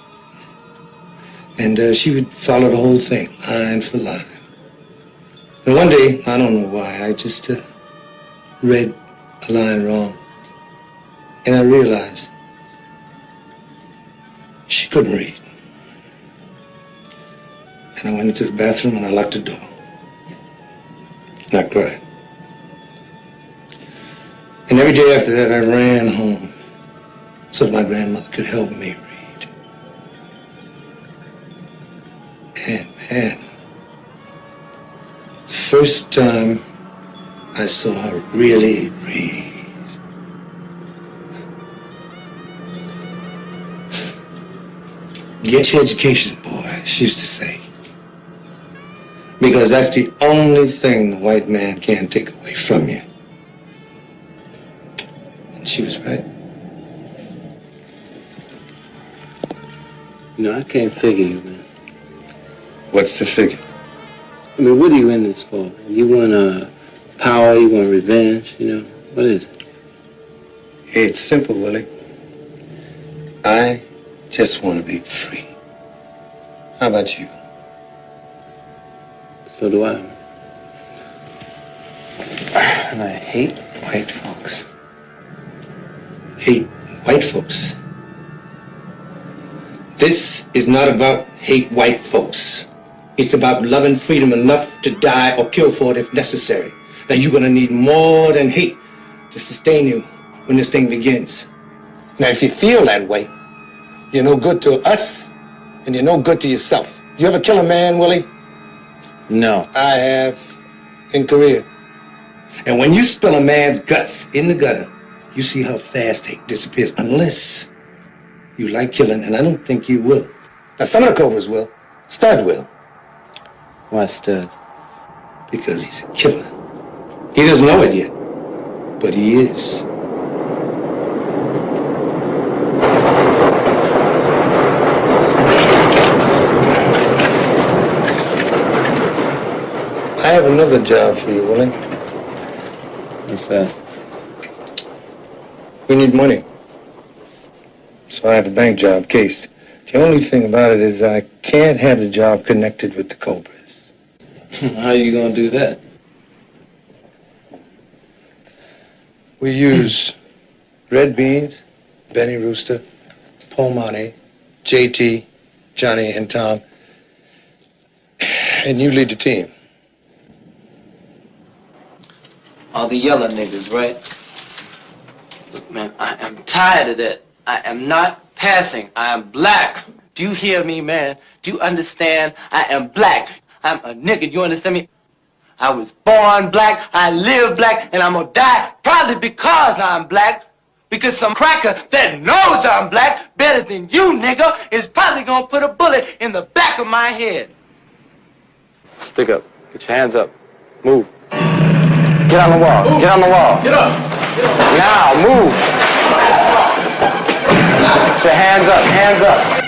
Speaker 9: And she would follow the whole thing, line for line. And one day, I don't know why, I just read a line wrong. And I realized she couldn't read. And I went into the bathroom and I locked the door. And I cried. And every day after that, I ran home so that my grandmother could help me read. And man, the first time I saw her really read, get your education, boy, she used to say. Because that's the only thing the white man can't take away from you. And she was right.
Speaker 4: You know, I can't figure you, man.
Speaker 9: What's the figure?
Speaker 4: I mean, what are you in this for? You want power, you want revenge, you know? What is it?
Speaker 9: It's simple, Willie. I just want to be free. How about you?
Speaker 4: So do I. And I hate white folks.
Speaker 9: Hate white folks? This is not about hate white folks. It's about loving freedom enough to die or kill for it if necessary. Now you're gonna need more than hate to sustain you when this thing begins. Now if you feel that way, you're no good to us and you're no good to yourself. You ever kill a man, Willie?
Speaker 4: No.
Speaker 9: I have in Korea. And when you spill a man's guts in the gutter, you see how fast hate disappears, unless you like killing, and I don't think you will. Now, some of the Cobras will. Stud will.
Speaker 4: Why Stud?
Speaker 9: Because he's a killer. He doesn't know it yet, but he is. I have another job for you, Willie.
Speaker 4: What's that?
Speaker 9: We need money. So I have a bank job cased. The only thing about it is I can't have the job connected with the Cobras.
Speaker 4: How are you gonna do that?
Speaker 9: We use Red Beans, Benny Rooster, Paul Monte, JT, Johnny, and Tom. And you lead the team.
Speaker 4: All the yellow niggas, right? Look, man, I am tired of that. I am not passing. I am black. Do you hear me, man? Do you understand? I am black. I'm a nigga. You understand me? I was born black. I live black. And I'm gonna die probably because I'm black. Because some cracker that knows I'm black better than you, nigga, is probably gonna put a bullet in the back of my head.
Speaker 11: Stick up. Get your hands up. Move.
Speaker 4: Get on the wall. Move. Get on the wall.
Speaker 11: Get up.
Speaker 4: Now, move. Get your hands up. Hands up.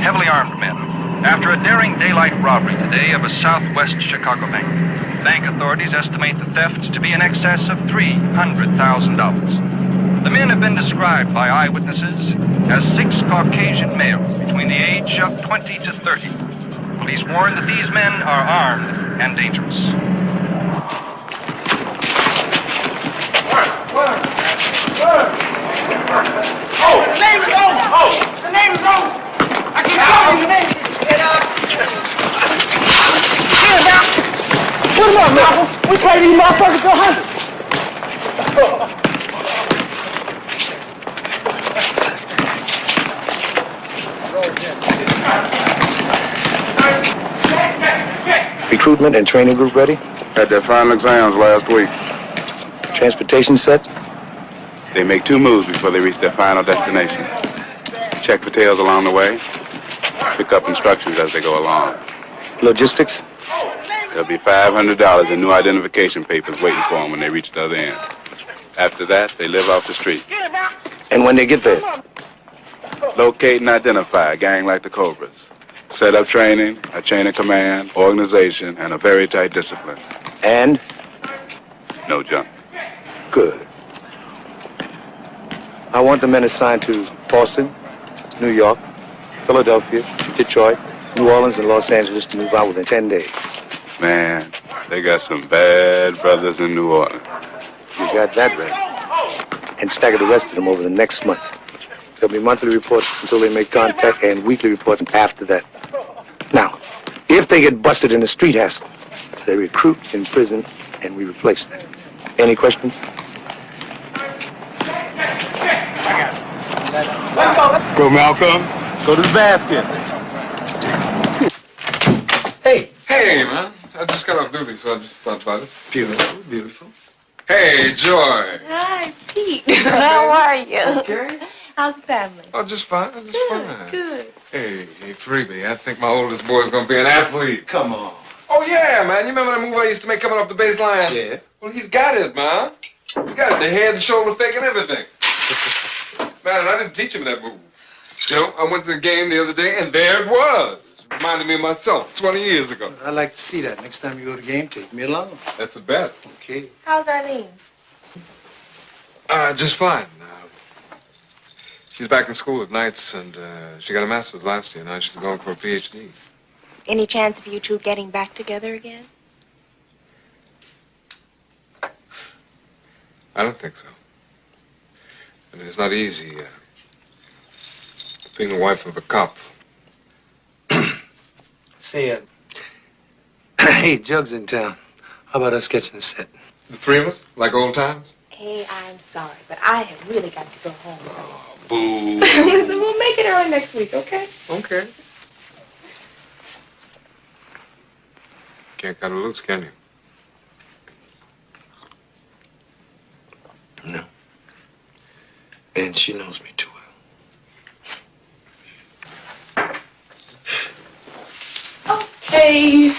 Speaker 5: heavily armed men after a daring daylight robbery today of a southwest Chicago bank. Bank authorities estimate the theft to be in excess of $300,000. The men have been described by eyewitnesses as 6 Caucasian males between the age of 20 to 30. Police warn that these men are armed and dangerous.
Speaker 7: Oh, the name is on! Oh, the name is on! I keep calling the name! Get up! Get him out! Put him up, Malcolm! We play these motherfuckers to
Speaker 8: 100. Recruitment and training group ready?
Speaker 12: Had their final exams last week.
Speaker 8: Transportation set?
Speaker 12: They make 2 moves before they reach their final destination. Check for tails along the way. Pick up instructions as they go along.
Speaker 8: Logistics?
Speaker 12: There'll be $500 in new identification papers waiting for them when they reach the other end. After that, they live off the street.
Speaker 8: And when they get there?
Speaker 12: Locate and identify a gang like the Cobras. Set up training, a chain of command, organization, and a very tight discipline.
Speaker 8: And?
Speaker 12: No junk.
Speaker 8: Good. I want the men assigned to Boston, New York, Philadelphia, Detroit, New Orleans, and Los Angeles to move out within 10 days.
Speaker 12: Man, they got some bad brothers in New Orleans.
Speaker 8: You got that right. And stagger the rest of them over the next month. There'll be monthly reports until they make contact and weekly reports after that. Now, if they get busted in a street hassle, they recruit in prison and we replace them. Any questions?
Speaker 12: Go, Malcolm. Go to the basket.
Speaker 11: Hey, man. I just got off duty, so I just stopped by this.
Speaker 8: Beautiful, beautiful.
Speaker 11: Hey, Joy.
Speaker 21: Hi, Pete. How are you?
Speaker 11: Okay.
Speaker 21: How's the family?
Speaker 11: Oh, just fine, just fine.
Speaker 21: Good.
Speaker 11: Hey, Freebie, I think my oldest boy's gonna be an athlete.
Speaker 8: Come on.
Speaker 11: Oh, yeah, man. You remember that move I used to make coming off the baseline?
Speaker 8: Yeah.
Speaker 11: Well, he's got it, man. He's got it. The head and shoulder fake and everything. Man, I didn't teach him that move. You know, I went to the game the other day, and there it was. Reminded me of myself 20 years ago.
Speaker 8: I'd like to see that. Next time you go to the game, take me along.
Speaker 11: That's a bet.
Speaker 8: Okay.
Speaker 21: How's Arlene?
Speaker 11: Just fine. She's back in school at nights, and she got a master's last year. Now she's going for a PhD.
Speaker 21: Any chance of you two getting back together again?
Speaker 11: I don't think so. I mean, it's not easy being the wife of a cop.
Speaker 8: Say, hey, Jug's in town. How about us catching a set?
Speaker 11: The 3 of us? Like old times?
Speaker 21: Hey, I'm sorry, but I have really got to go home.
Speaker 11: Boo.
Speaker 21: Listen, we'll make it early next week, okay?
Speaker 11: Okay. Can't cut her loose, can you?
Speaker 8: No. And she knows me too well.
Speaker 21: Okay.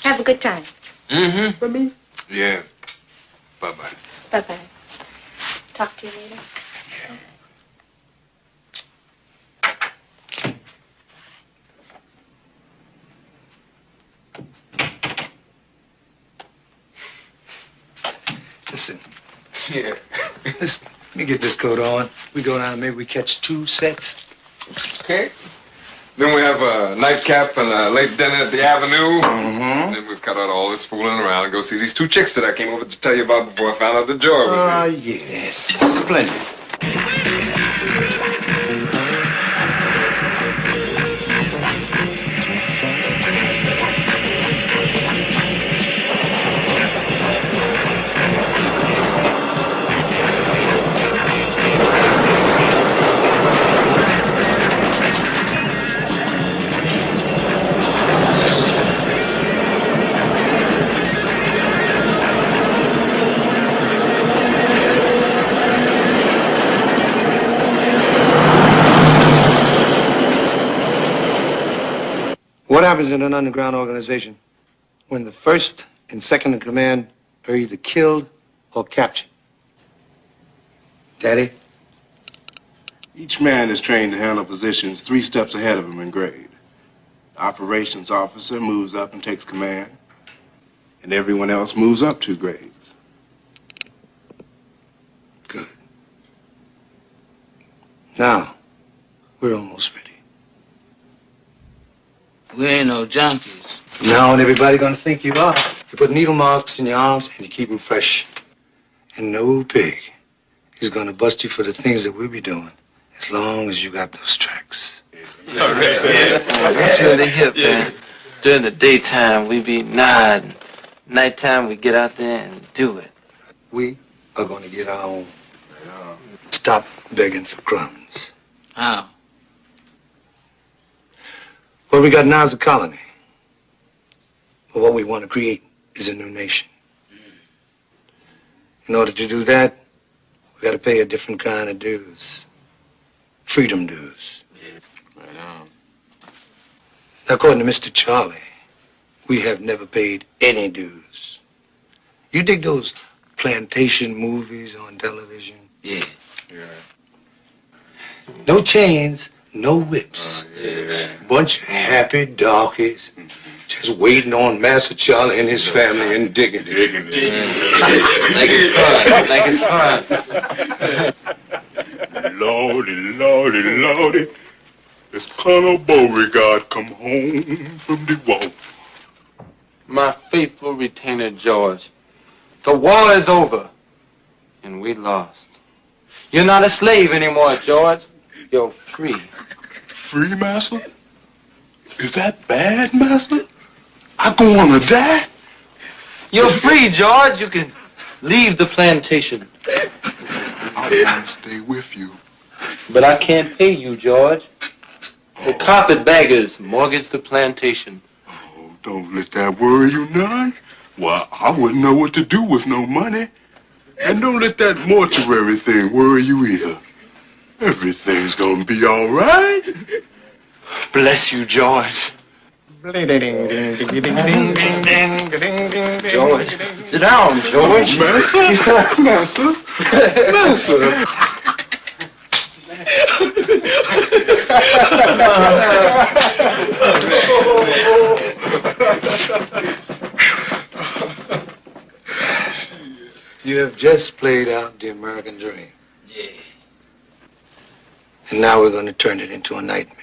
Speaker 21: Have a good time.
Speaker 11: Mm-hmm.
Speaker 8: For me?
Speaker 11: Yeah. Bye-bye.
Speaker 21: Bye-bye. Talk to you later.
Speaker 8: Listen.
Speaker 11: Yeah.
Speaker 8: Listen, let me get this coat on. We go down and maybe we catch 2 sets.
Speaker 11: Okay. Then we have a nightcap and a late dinner at the Avenue.
Speaker 8: Mm-hmm.
Speaker 11: Then we cut out all this fooling around and go see these 2 chicks that I came over to tell you about before I found out the Joy was here.
Speaker 8: Yes. Splendid. What happens in an underground organization when the first and second in command are either killed or captured? Daddy?
Speaker 9: Each man is trained to handle positions 3 steps ahead of him in grade. The operations officer moves up and takes command, and everyone else moves up 2 grades.
Speaker 8: Good. Now, we're almost ready.
Speaker 4: We ain't no junkies.
Speaker 8: From now on, everybody gonna think you are. You put needle marks in your arms and you keep them fresh. And no pig is gonna bust you for the things that we'll be doing as long as you got those tracks.
Speaker 4: That's really hip, man. During the daytime, we be nodding. Nighttime, we get out there and do it.
Speaker 8: We are gonna get our own. Stop begging for crumbs.
Speaker 4: How?
Speaker 8: What we got now is a colony. But what we want to create is a new nation. In order to do that, we got to pay a different kind of dues. Freedom dues.
Speaker 9: Right on.
Speaker 8: Now, according to Mr. Charlie, we have never paid any dues. You dig those plantation movies on television?
Speaker 4: Yeah.
Speaker 8: No chains, no whips. Bunch of happy darkies just waiting on Master Charlie and his family and digging it.
Speaker 4: Like it's fun.
Speaker 13: Lordy, Lordy, Lordy. It's Colonel Beauregard come home from the war.
Speaker 4: My faithful retainer, George. The war is over, and we lost. You're not a slave anymore, George. You're free.
Speaker 13: Free, Master? Is that bad, Master? I gonna die?
Speaker 4: You're free, George. You can leave the plantation.
Speaker 13: I want to stay with you.
Speaker 4: But I can't pay you, George. The carpetbaggers mortgaged the plantation.
Speaker 13: Oh, don't let that worry you none. Well, I wouldn't know what to do with no money. And don't let that mortuary thing worry you either. Everything's gonna be all right.
Speaker 4: Bless you, George. George, sit down, George.
Speaker 13: Master.
Speaker 8: You have just played out the American dream.
Speaker 4: Yeah.
Speaker 8: And now we're going to turn it into a nightmare.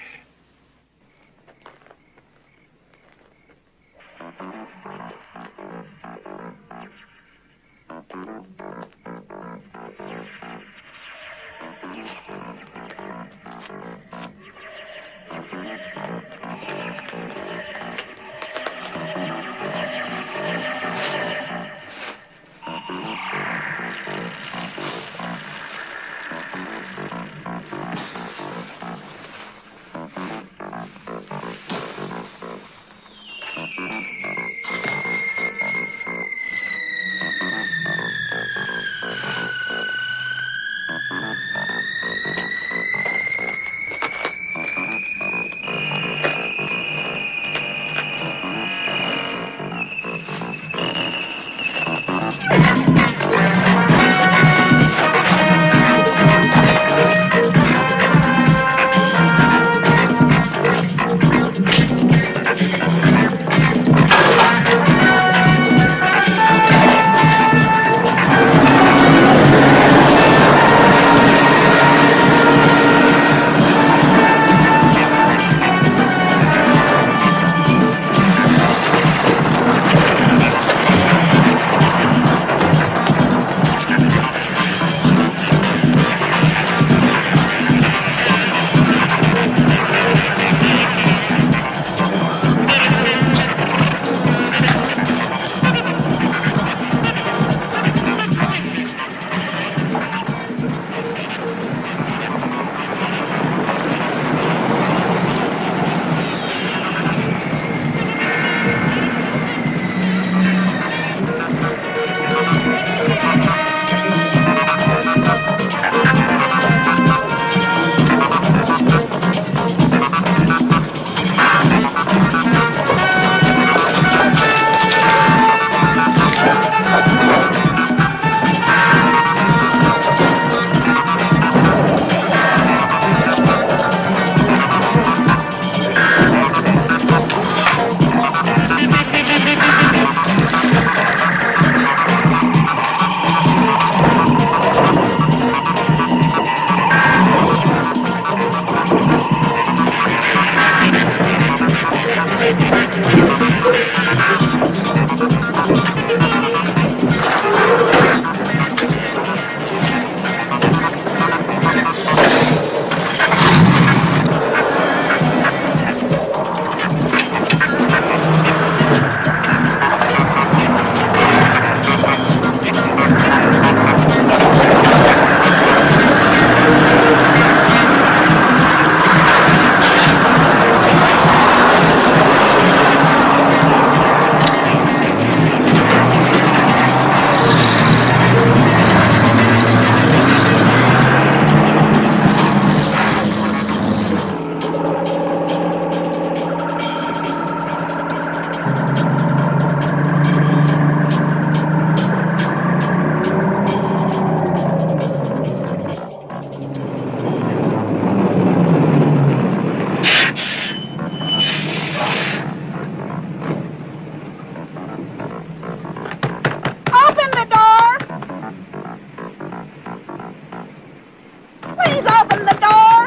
Speaker 6: Please open the door.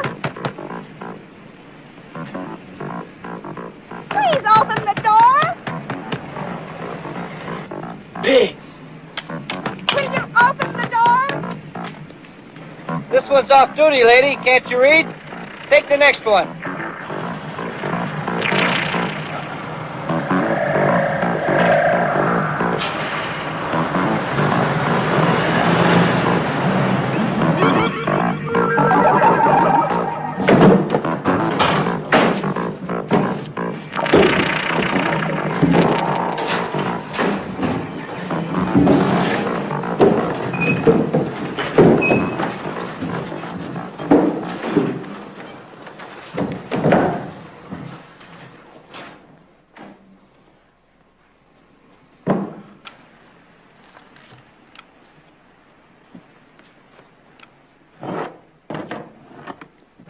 Speaker 6: Please open the door.
Speaker 5: Pigs!
Speaker 6: Will you open the door?
Speaker 5: This one's off duty, lady. Can't you read? Take the next one.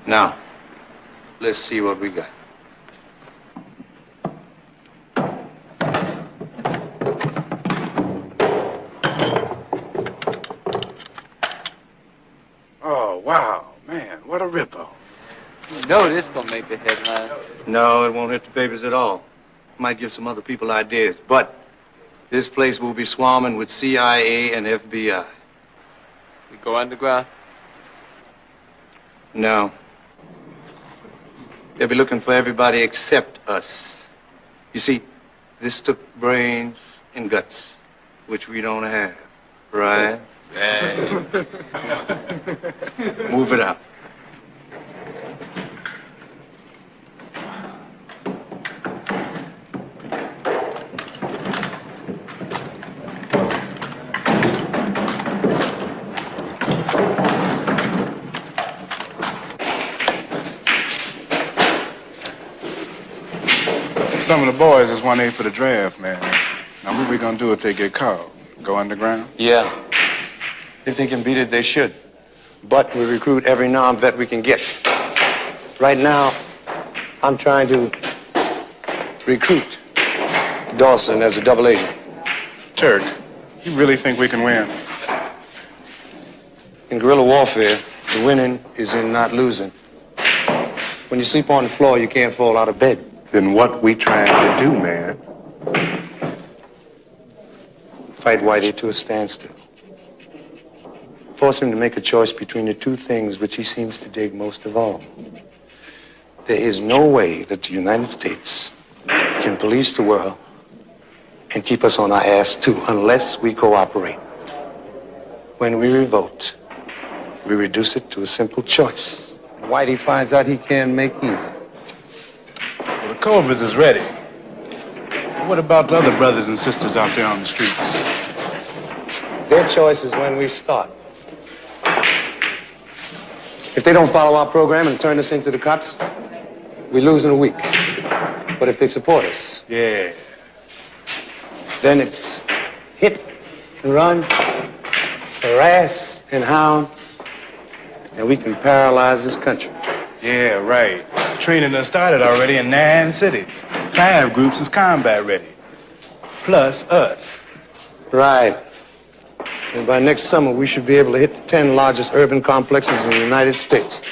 Speaker 9: Now, let's see what we got.
Speaker 12: Oh, wow, man, what a rip-off.
Speaker 4: You know this gonna make the headline.
Speaker 9: No, it won't hit the papers at all. Might give some other people ideas, but this place will be swarming with CIA and FBI.
Speaker 4: We go underground?
Speaker 9: No. They'll be looking for everybody except us. You see, this took brains and guts, which we don't have, right?
Speaker 4: Hey.
Speaker 9: Move it out.
Speaker 12: Some of the boys is 1A for the draft, man. Now, what we gonna do if they get caught? Go underground?
Speaker 9: Yeah. If they can beat it, they should. But we recruit every non-vet we can get. Right now, I'm trying to recruit Dawson as a double agent.
Speaker 12: Turk, you really think we can win?
Speaker 9: In guerrilla warfare, the winning is in not losing. When you sleep on the floor, you can't fall out of bed.
Speaker 12: Then what we trying to do, man?
Speaker 9: Fight Whitey to a standstill. Force him to make a choice between the two things which he seems to dig most of all. There is no way that the United States can police the world and keep us on our ass too unless we cooperate. When we revolt, we reduce it to a simple choice. Whitey finds out he can't make either.
Speaker 12: Well, the Cobras is ready. What about the other brothers and sisters out there on the streets?
Speaker 9: Their choice is when we start. If they don't follow our program and turn us into the cops, we lose in a week. But if they support us,
Speaker 12: yeah,
Speaker 9: then it's hit and run, harass and hound, and we can paralyze this country.
Speaker 12: Yeah, right. Training done started already in 9 cities. 5 groups is combat ready. Plus us.
Speaker 9: Right. And by next summer, we should be able to hit the 10 largest urban complexes in the United States.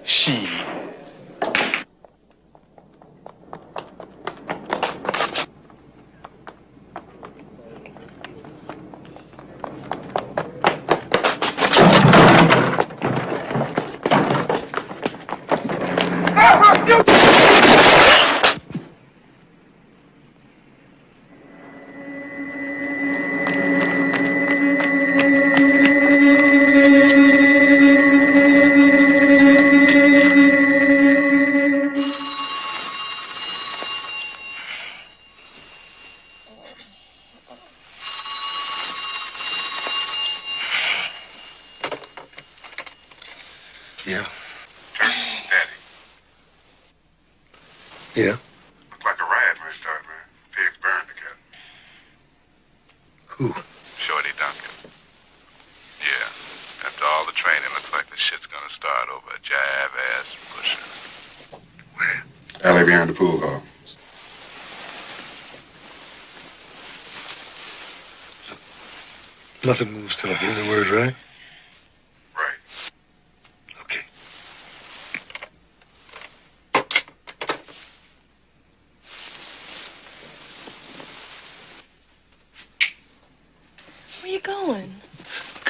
Speaker 12: Shit.
Speaker 8: Yeah.
Speaker 13: Daddy,
Speaker 8: Yeah.
Speaker 13: looked like a riot may start, man. Pigs burned together.
Speaker 8: Who?
Speaker 12: Shorty Duncan. Yeah. After all the training, looks like the shit's gonna start over a jive-ass pusher.
Speaker 13: Alley behind the pool hall.
Speaker 8: Nothing moves till I give the word, right?
Speaker 13: Right.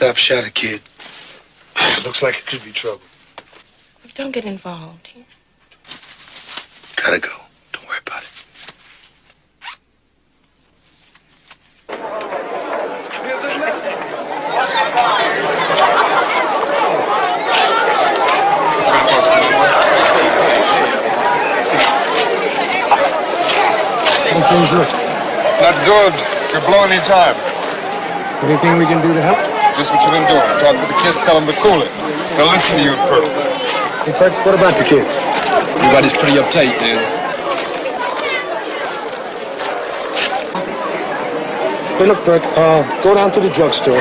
Speaker 8: cop shot a kid. Looks like it could be trouble.
Speaker 21: Don't get involved.
Speaker 8: Gotta go. Don't worry about it.
Speaker 18: How things look?
Speaker 11: Not good. You're blowing any time.
Speaker 18: Anything we can do to help?
Speaker 11: Just what you've been doing. Talk to the kids, tell them to cool it. They'll listen to you in Perk.
Speaker 18: Hey, Perk, what about the kids?
Speaker 11: Everybody's pretty uptight, Dan.
Speaker 18: Hey, look, Perk, go down to the drugstore,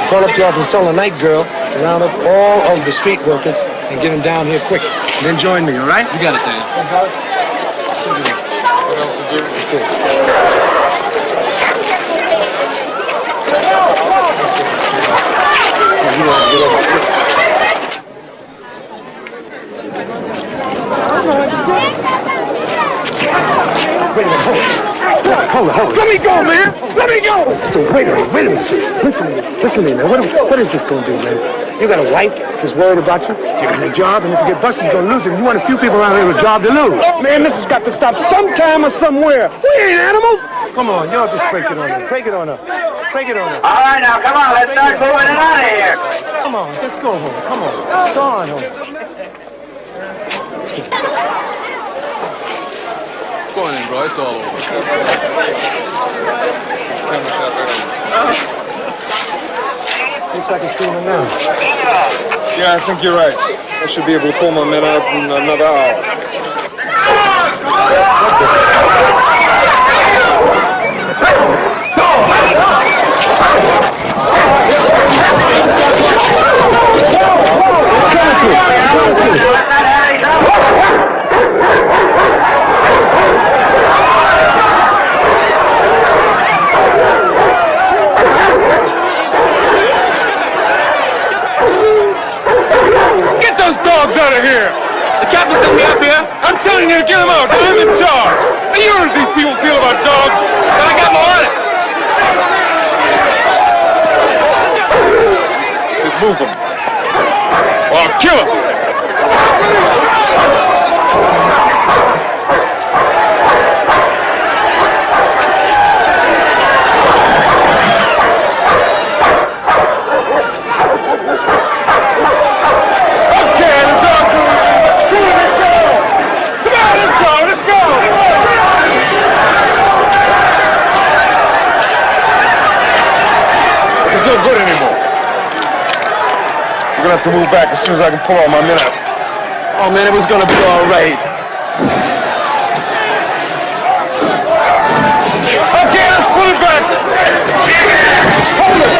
Speaker 18: call up the office, tell the night girl to round up all of the street workers and get them down here quick. And then join me, all right?
Speaker 11: You got it, Dan. What else to do?
Speaker 18: You want to get over the street. Wait a minute, hold on. Let me go, man. Let me go. Wait a minute. Listen to me, man. What is this going to do, man? You got a wife that's worried about you. You got a job, and if you get busted, you're going to lose it. You want a few people around here with a job to lose. Man, this has got to stop sometime or somewhere. We ain't animals. Come on, y'all just break it on up. Break it on up. All right, now, come on. Let's start moving it out of here. Come on, just go home. Come on. Go on home.
Speaker 11: Go on in, bro. It's all over.
Speaker 18: Looks like it's steaming now.
Speaker 11: Yeah, I think you're right. I should be able to pull my men out in another hour.
Speaker 7: Get those dogs out of here! The captain sent me up here. I'm telling you to get them out. I'm in charge. And you know what these people feel about dogs. But I got more on it. Just move them. Or I'll kill them. No good anymore. We're gonna have to move back as soon as I can pull all my men out. Oh man, it was gonna be all right. Okay, let's pull it back. Hold it.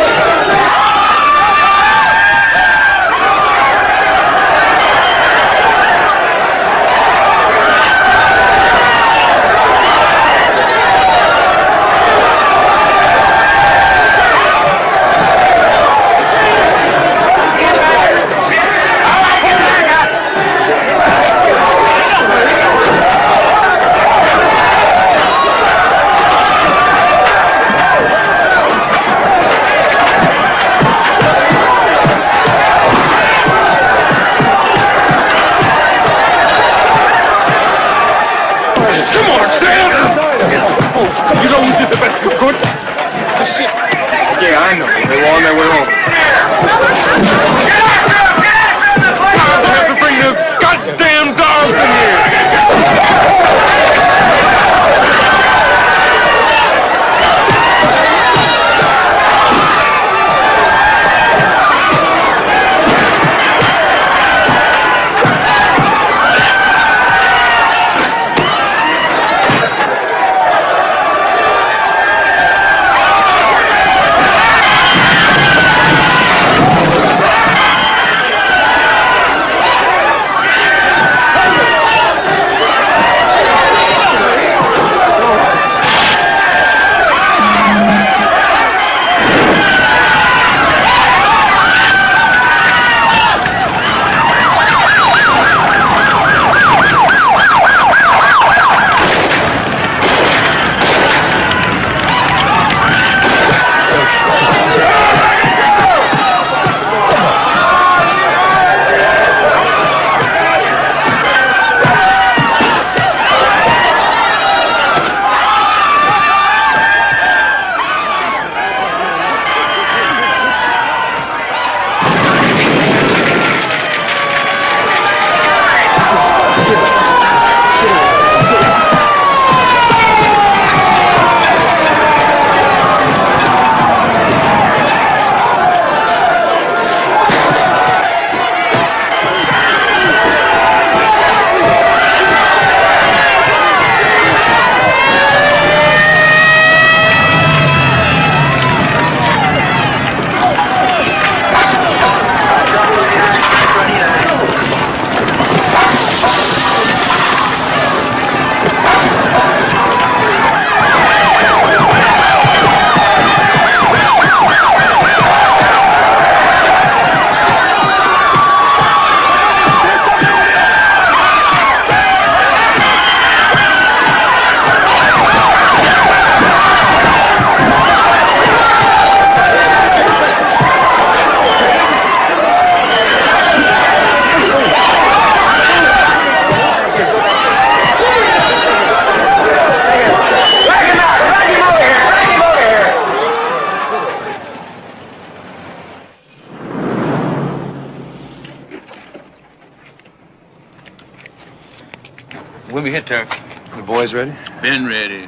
Speaker 10: When we hit, Turk? The boys ready?
Speaker 2: Been ready.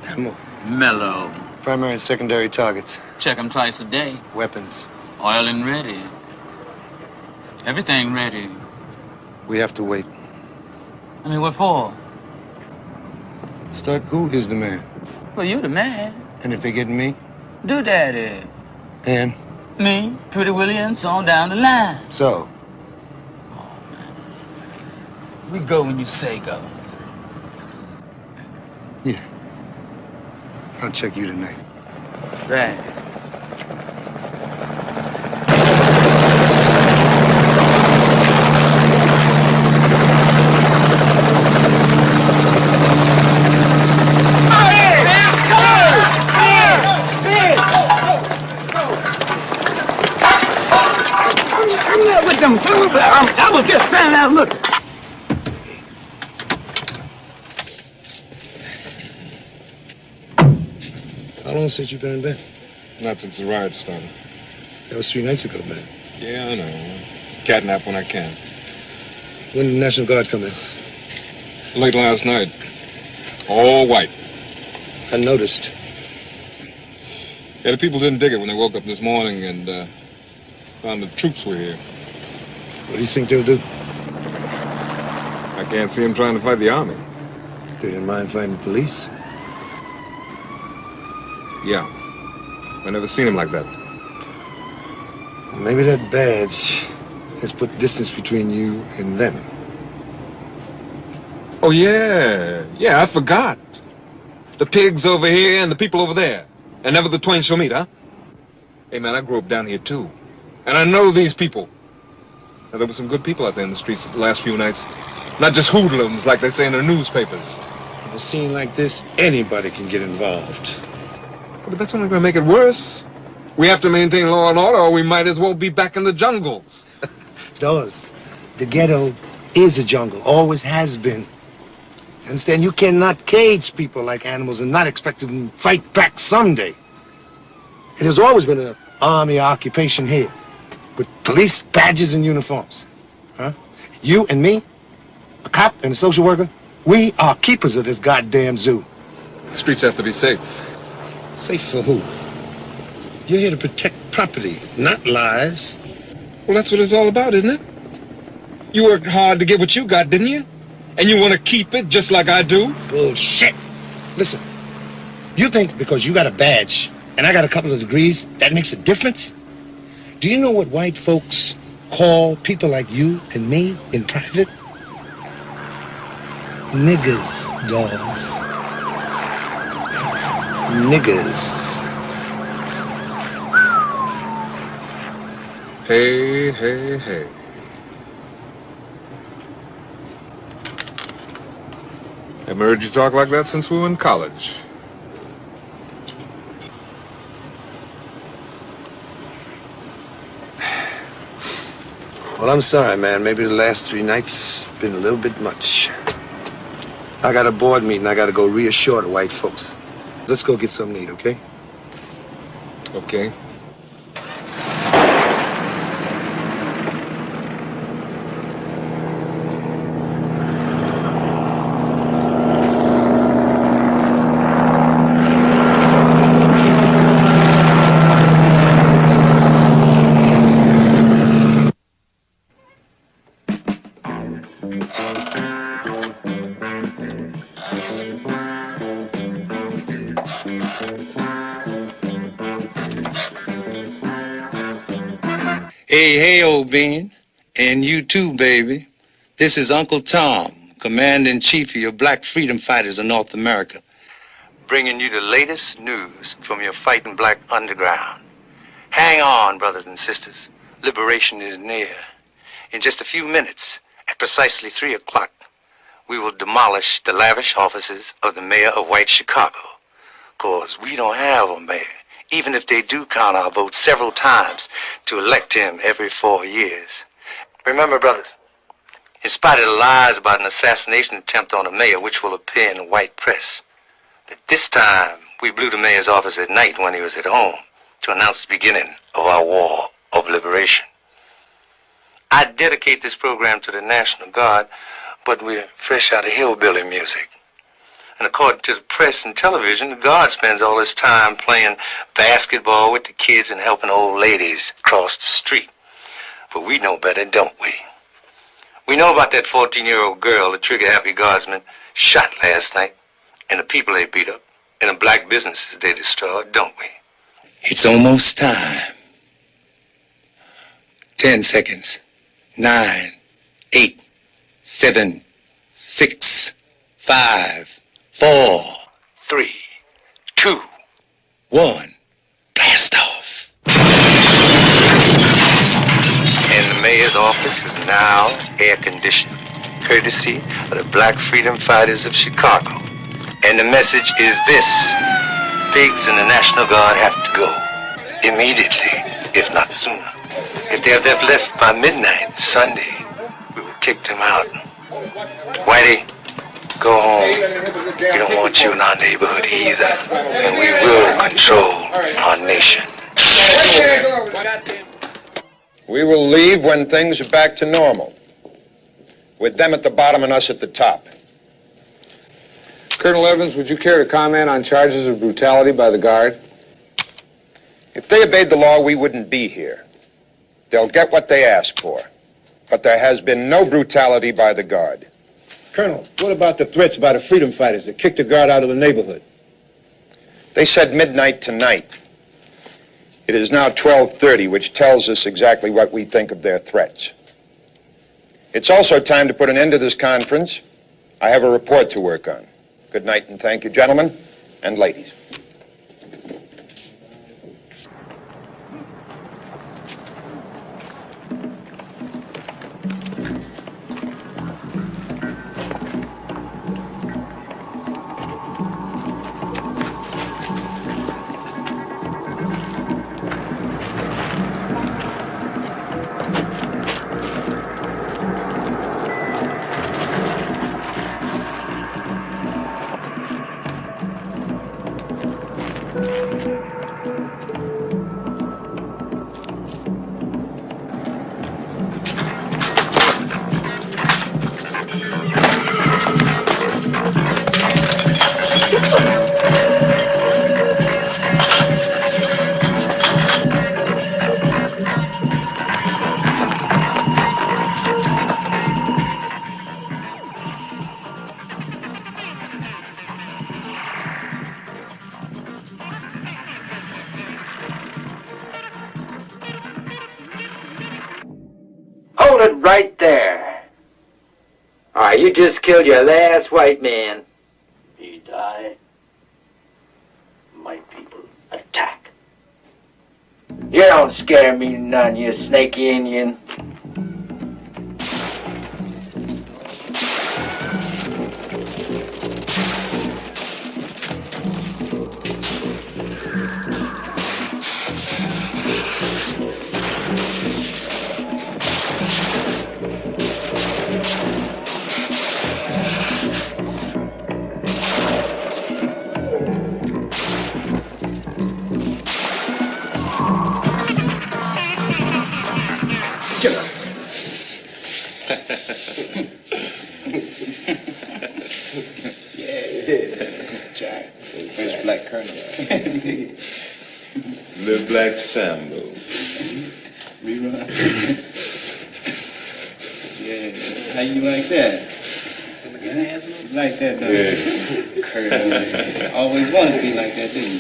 Speaker 10: Ammo.
Speaker 2: Mellow.
Speaker 10: Primary and secondary targets.
Speaker 2: Check them twice a day.
Speaker 10: Weapons.
Speaker 2: Oil and ready. Everything ready.
Speaker 10: We have to wait.
Speaker 2: I mean, what for?
Speaker 10: Start, who is the man?
Speaker 2: Well, you the man.
Speaker 10: And if they get me?
Speaker 2: Do daddy.
Speaker 10: And?
Speaker 2: Me, Pretty Willie, and so on down the line.
Speaker 10: So?
Speaker 2: We go when you say go.
Speaker 10: Yeah. I'll check you tonight.
Speaker 2: Right.
Speaker 7: With them, I was just standing there looking.
Speaker 8: How long since you've been in bed?
Speaker 11: Not since the riot started.
Speaker 8: That was 3 nights ago, man.
Speaker 11: Yeah, I know. Catnap when I can.
Speaker 8: When did the National Guard come in?
Speaker 11: Late last night. All white.
Speaker 8: I noticed.
Speaker 11: Yeah, the people didn't dig it when they woke up this morning and found the troops were here.
Speaker 8: What do you think they'll do?
Speaker 11: I can't see them trying to fight the army.
Speaker 8: They didn't mind fighting the police?
Speaker 11: Yeah. I never seen them like that.
Speaker 8: Maybe that badge has put distance between you and them.
Speaker 11: Oh, yeah. Yeah, I forgot. The pigs over here and the people over there. And never the twain shall meet, huh? Hey, man, I grew up down here, too. And I know these people. Now, there were some good people out there in the streets the last few nights. Not just hoodlums like they say in their newspapers.
Speaker 8: In a scene like this, anybody can get involved.
Speaker 11: But that's only going to make it worse. We have to maintain law and order, or we might as well be back in the jungles.
Speaker 8: Doris, the ghetto is a jungle, always has been. Understand? You cannot cage people like animals and not expect them to fight back someday. It has always been an army occupation here, with police badges and uniforms. Huh? You and me, a cop and a social worker, we are keepers of this goddamn zoo.
Speaker 11: The streets have to be safe.
Speaker 8: Safe for who? You're here to protect property, not lives.
Speaker 11: Well, that's what it's all about, isn't it? You worked hard to get what you got, didn't you? And you want to keep it just like I do?
Speaker 8: Bullshit. Listen, you think because you got a badge and I got a couple of degrees, that makes a difference? Do you know what white folks call people like you and me in private? Niggers, dogs. Niggers.
Speaker 11: Hey, hey, hey. Haven't heard you talk like that since we were in college.
Speaker 8: Well, I'm sorry, man. Maybe the last 3 nights been a little bit much. I got a board meeting. I got to go reassure the white folks. Let's go get something to eat, okay?
Speaker 11: Okay.
Speaker 9: Hey, old bean. And you too, baby. This is Uncle Tom, Commander-in-Chief of your Black Freedom Fighters of North America, bringing you the latest news from your fighting black underground. Hang on, brothers and sisters. Liberation is near. In just a few minutes, at precisely 3 o'clock, we will demolish the lavish offices of the mayor of White Chicago. 'Cause we don't have a mayor, even if they do count our votes several times to elect him every 4 years. Remember, brothers, in spite of the lies about an assassination attempt on the mayor, which will appear in the white press, that this time we blew the mayor's office at night when he was at home to announce the beginning of our war of liberation. I dedicate this program to the National Guard, but we're fresh out of hillbilly music. And according to the press and television, the guard spends all his time playing basketball with the kids and helping old ladies cross the street. But we know better, don't we? We know about that 14-year-old girl the trigger-happy guardsmen shot last night, and the people they beat up, and the black businesses they destroyed, don't we? It's almost time. 10 seconds. 9, 8, 7, 6, 5, 4, 3, 2, 1. Blast off. And the mayor's office is now air-conditioned, courtesy of the Black Freedom Fighters of Chicago. And the message is this: pigs in the National Guard have to go immediately, if not sooner. If they have left by midnight Sunday, we will kick them out. Whitey, go home. We don't want you in our neighborhood either. And we will control our nation.
Speaker 10: We will leave when things are back to normal, with them at the bottom and us at the top.
Speaker 11: Colonel Evans, would you care to comment on charges of brutality by the Guard?
Speaker 10: If they obeyed the law, we wouldn't be here. They'll get what they ask for. But there has been no brutality by the Guard.
Speaker 9: Colonel, what about the threats by the freedom fighters that kicked the guard out of the neighborhood?
Speaker 10: They said midnight tonight. It is now 12:30, which tells us exactly what we think of their threats. It's also time to put an end to this conference. I have a report to work on. Good night and thank you, gentlemen and ladies.
Speaker 5: Hold it right there. All right, you just killed your last white man.
Speaker 14: He died. My people attack.
Speaker 5: You don't scare me none, you snaky Indian.
Speaker 14: First black colonel.
Speaker 19: The Black Sambo.
Speaker 14: Rerun. Yeah. How you like that? You like that, don't you? Colonel. Always wanted to be like that, didn't you?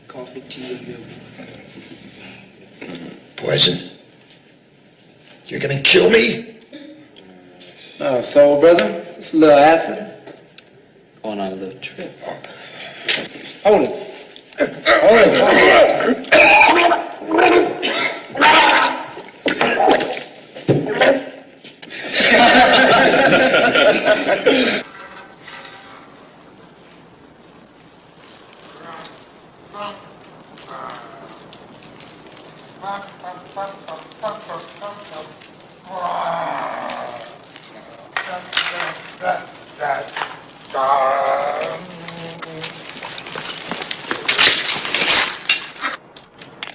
Speaker 9: Coffee, tea, or yogurt? Poison? You're gonna kill me?
Speaker 14: Oh, soul brother. Just a little acid. Going on a little trip. Hold it. Hold it.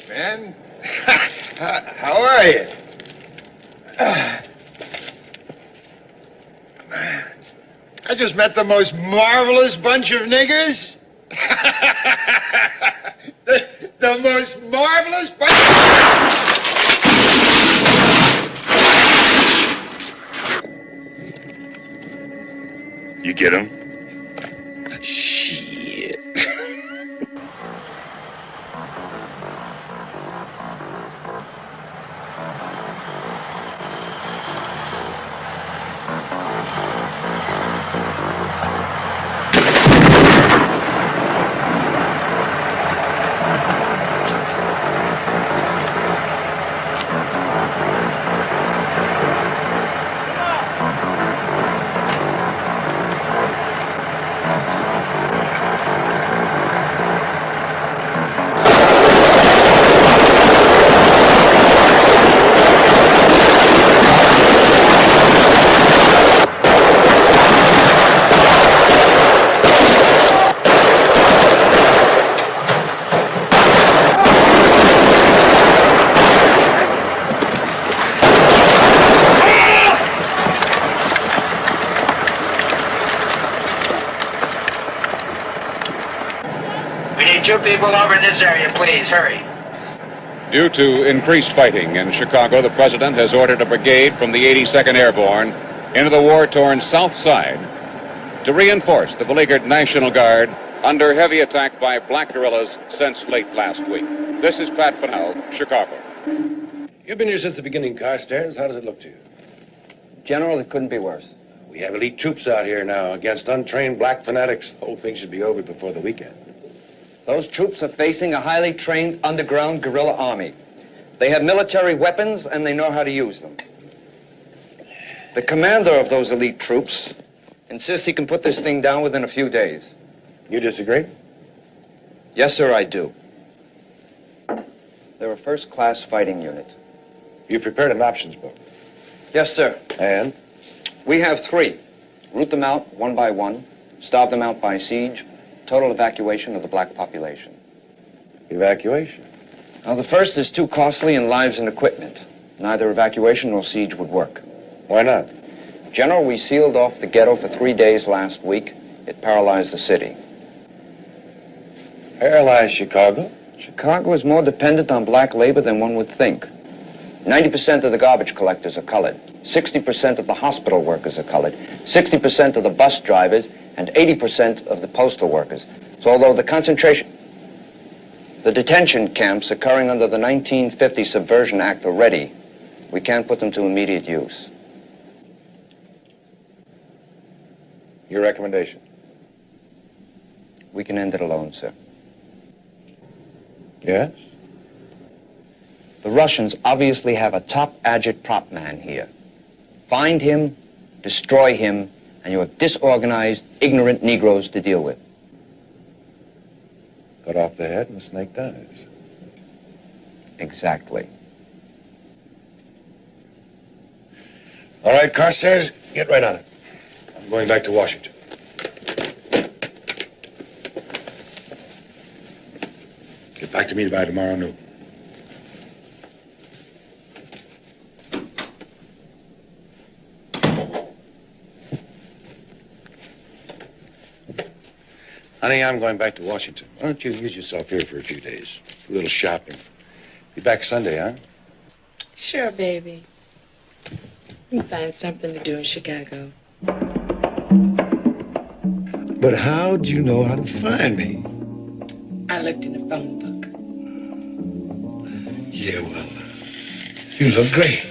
Speaker 10: Man, how are you? I just met the most marvelous bunch of niggers. the most marvelous bunch.
Speaker 22: You get him?
Speaker 10: Shit.
Speaker 5: Two people over in this area, please. Hurry.
Speaker 19: Due to increased fighting in Chicago, the president has ordered a brigade from the 82nd Airborne into the war-torn South Side to reinforce the beleaguered National Guard under heavy attack by black guerrillas since late last week. This is Pat Fennell, Chicago.
Speaker 3: You've been here since the beginning, Carstairs. How does it look to you?
Speaker 5: General, it couldn't be worse.
Speaker 3: We have elite troops out here now against untrained black fanatics. The whole thing should be over before the weekend.
Speaker 5: Those troops are facing a highly trained underground guerrilla army. They have military weapons and they know how to use them. The commander of those elite troops insists he can put this thing down within a few days.
Speaker 3: You disagree?
Speaker 5: Yes, sir, I do. They're a first-class fighting unit.
Speaker 3: You've prepared an options book.
Speaker 5: Yes, sir.
Speaker 3: And?
Speaker 5: We have 3. Root them out one by one, starve them out by siege, total evacuation of the black population.
Speaker 3: Evacuation?
Speaker 5: Now, the first is too costly in lives and equipment. Neither evacuation nor siege would work.
Speaker 3: Why not?
Speaker 5: General, we sealed off the ghetto for 3 days last week. It paralyzed the city.
Speaker 3: Paralyzed Chicago?
Speaker 5: Chicago is more dependent on black labor than one would think. 90% of the garbage collectors are colored. 60% of the hospital workers are colored. 60% of the bus drivers and 80% of the postal workers. So although the detention camps occurring under the 1950 Subversion Act are ready, we can't put them to immediate use.
Speaker 3: Your recommendation?
Speaker 5: We can end it alone, sir.
Speaker 3: Yes?
Speaker 5: The Russians obviously have a top agitprop man here. Find him, destroy him, and you have disorganized, ignorant Negroes to deal with.
Speaker 3: Cut off the head and the snake dies.
Speaker 5: Exactly.
Speaker 3: All right, Carstairs, get right on it. I'm going back to Washington. Get back to me by tomorrow noon. Honey, I'm going back to Washington. Why don't you amuse yourself here for a few days? A little shopping. Be back Sunday, huh?
Speaker 17: Sure, baby. We can find something to do in Chicago.
Speaker 8: But how do you know how to find me?
Speaker 17: I looked in the phone book.
Speaker 8: Yeah, well, you look great.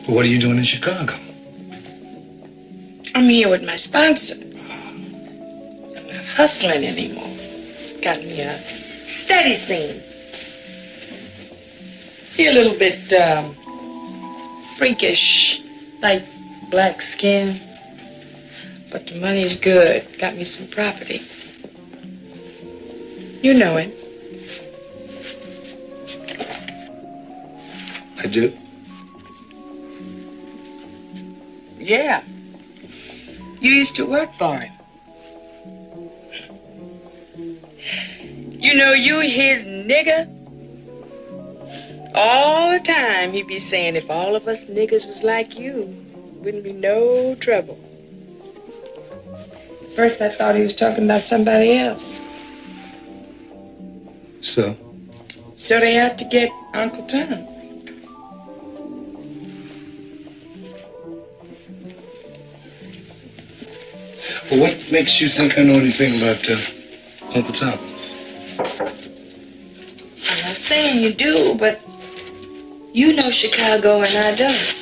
Speaker 8: But what are you doing in Chicago?
Speaker 17: I'm here with my sponsor. I'm not hustling anymore. Got me a steady scene. Be a little bit freakish, light black skin. But the money's good. Got me some property. You know it.
Speaker 8: I do.
Speaker 17: Yeah. You used to work for him. You know you his nigger? All the time he'd be saying if all of us niggers was like you, wouldn't be no trouble. First I thought he was talking about somebody else.
Speaker 9: So?
Speaker 17: So they had to get Uncle Tom.
Speaker 9: Well, what makes you think I know anything about Uncle Tom?
Speaker 17: I'm not saying you do, but you know Chicago and I don't.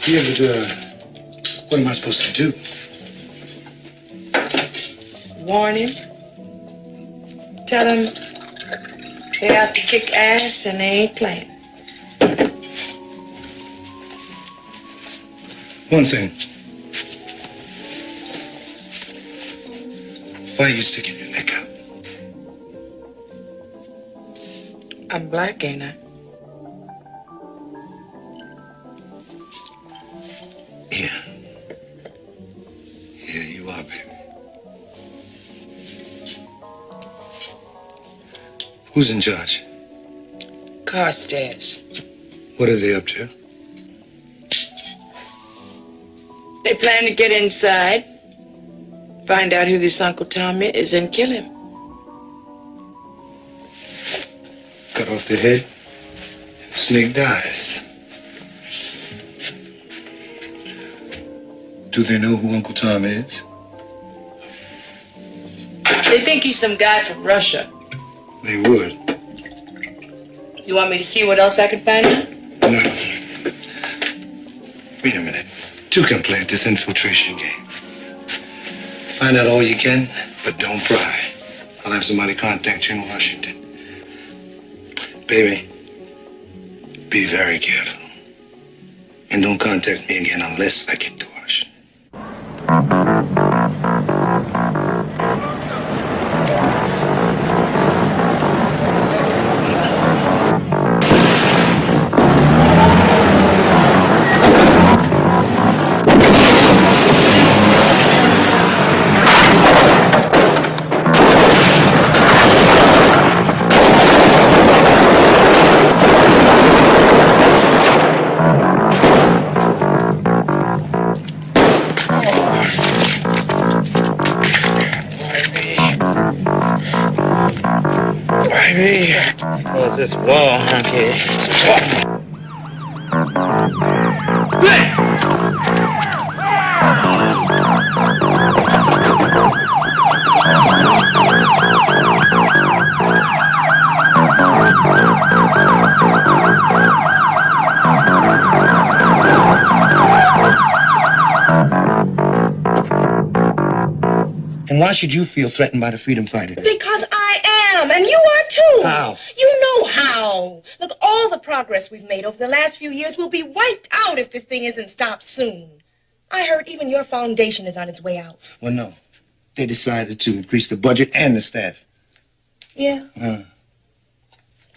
Speaker 9: Yeah, but what am I supposed to do?
Speaker 17: Warn him. Tell him they have to kick ass and they ain't playing.
Speaker 9: One thing. Why are you sticking your neck out?
Speaker 17: I'm black, ain't I?
Speaker 9: Yeah. Yeah, you are, baby. Who's in charge?
Speaker 17: Carstairs.
Speaker 9: What are they up to?
Speaker 17: They plan to get inside, find out who this Uncle Tom is, and kill him.
Speaker 9: Cut off their head, and the snake dies. Do they know who Uncle Tom is?
Speaker 17: They think he's some guy from Russia.
Speaker 9: They would.
Speaker 17: You want me to see what else I can find out?
Speaker 9: No. Wait a minute. Two can play at this infiltration game. Find out all you can, but don't pry. I'll have somebody contact you in Washington. Baby, be very careful. And don't contact me again unless I get to Washington.
Speaker 2: What's this wall, hunky? Split!
Speaker 9: And why should you feel threatened by the freedom fighters?
Speaker 6: Because I am, and you are too.
Speaker 9: How?
Speaker 6: You know how. Look, all the progress we've made over the last few years will be wiped out if this thing isn't stopped soon. I heard even your foundation is on its way out.
Speaker 9: Well, no. They decided to increase the budget and the staff.
Speaker 6: Yeah? Well,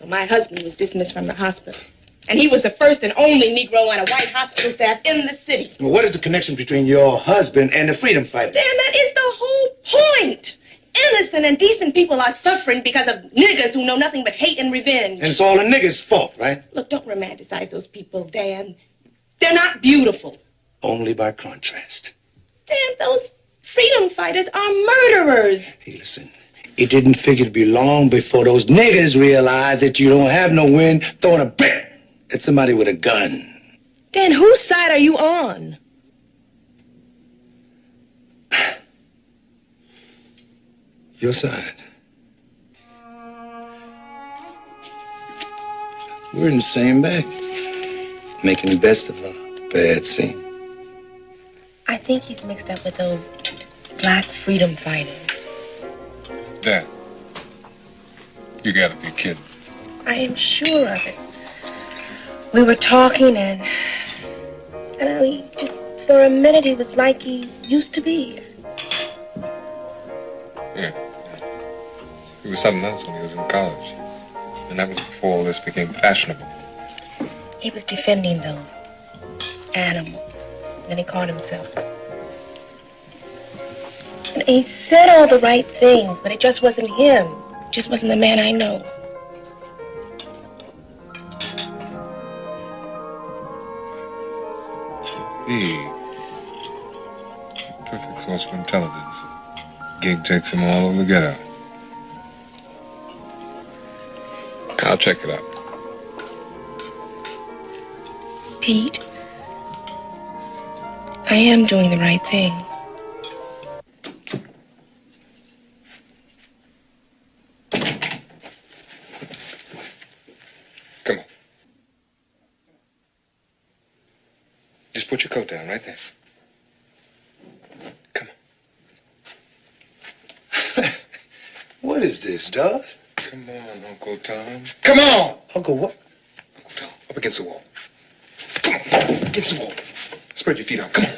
Speaker 6: my husband was dismissed from the hospital. And he was the first and only Negro on a white hospital staff in the city.
Speaker 9: Well, what is the connection between your husband and the freedom fighters?
Speaker 6: Dan, that is the whole point. Innocent and decent people are suffering because of niggers who know nothing but hate and revenge.
Speaker 9: And it's all the niggers' fault, right?
Speaker 6: Look, don't romanticize those people, Dan. They're not beautiful.
Speaker 9: Only by contrast.
Speaker 6: Dan, those freedom fighters are murderers.
Speaker 9: Hey, listen. It didn't figure to be long before those niggers realized that you don't have no win throwing a brick at somebody with a gun.
Speaker 6: Dan, whose side are you on?
Speaker 9: Your side. We're in the same bag. Making the best of a bad scene.
Speaker 21: I think he's mixed up with those black freedom fighters.
Speaker 11: Dad, you gotta be kidding.
Speaker 21: I am sure of it. We were talking and he just, for a minute, he was like he used to be.
Speaker 11: Yeah. He was something else when he was in college. And that was before all this became fashionable.
Speaker 21: He was defending those animals, And then he caught himself. And he said all the right things, but it just wasn't him. It just wasn't the man I know.
Speaker 11: Hey. Perfect source for intelligence. Gig takes him all over the ghetto. I'll check it out.
Speaker 21: Pete, I am doing the right thing.
Speaker 11: Come on. Just put your coat down right there.
Speaker 8: What is this, Dawes?
Speaker 11: Come on, Uncle Tom. Come on!
Speaker 8: Uncle what?
Speaker 11: Uncle Tom, up against the wall. Come on, against the wall. Spread your feet out. Come on.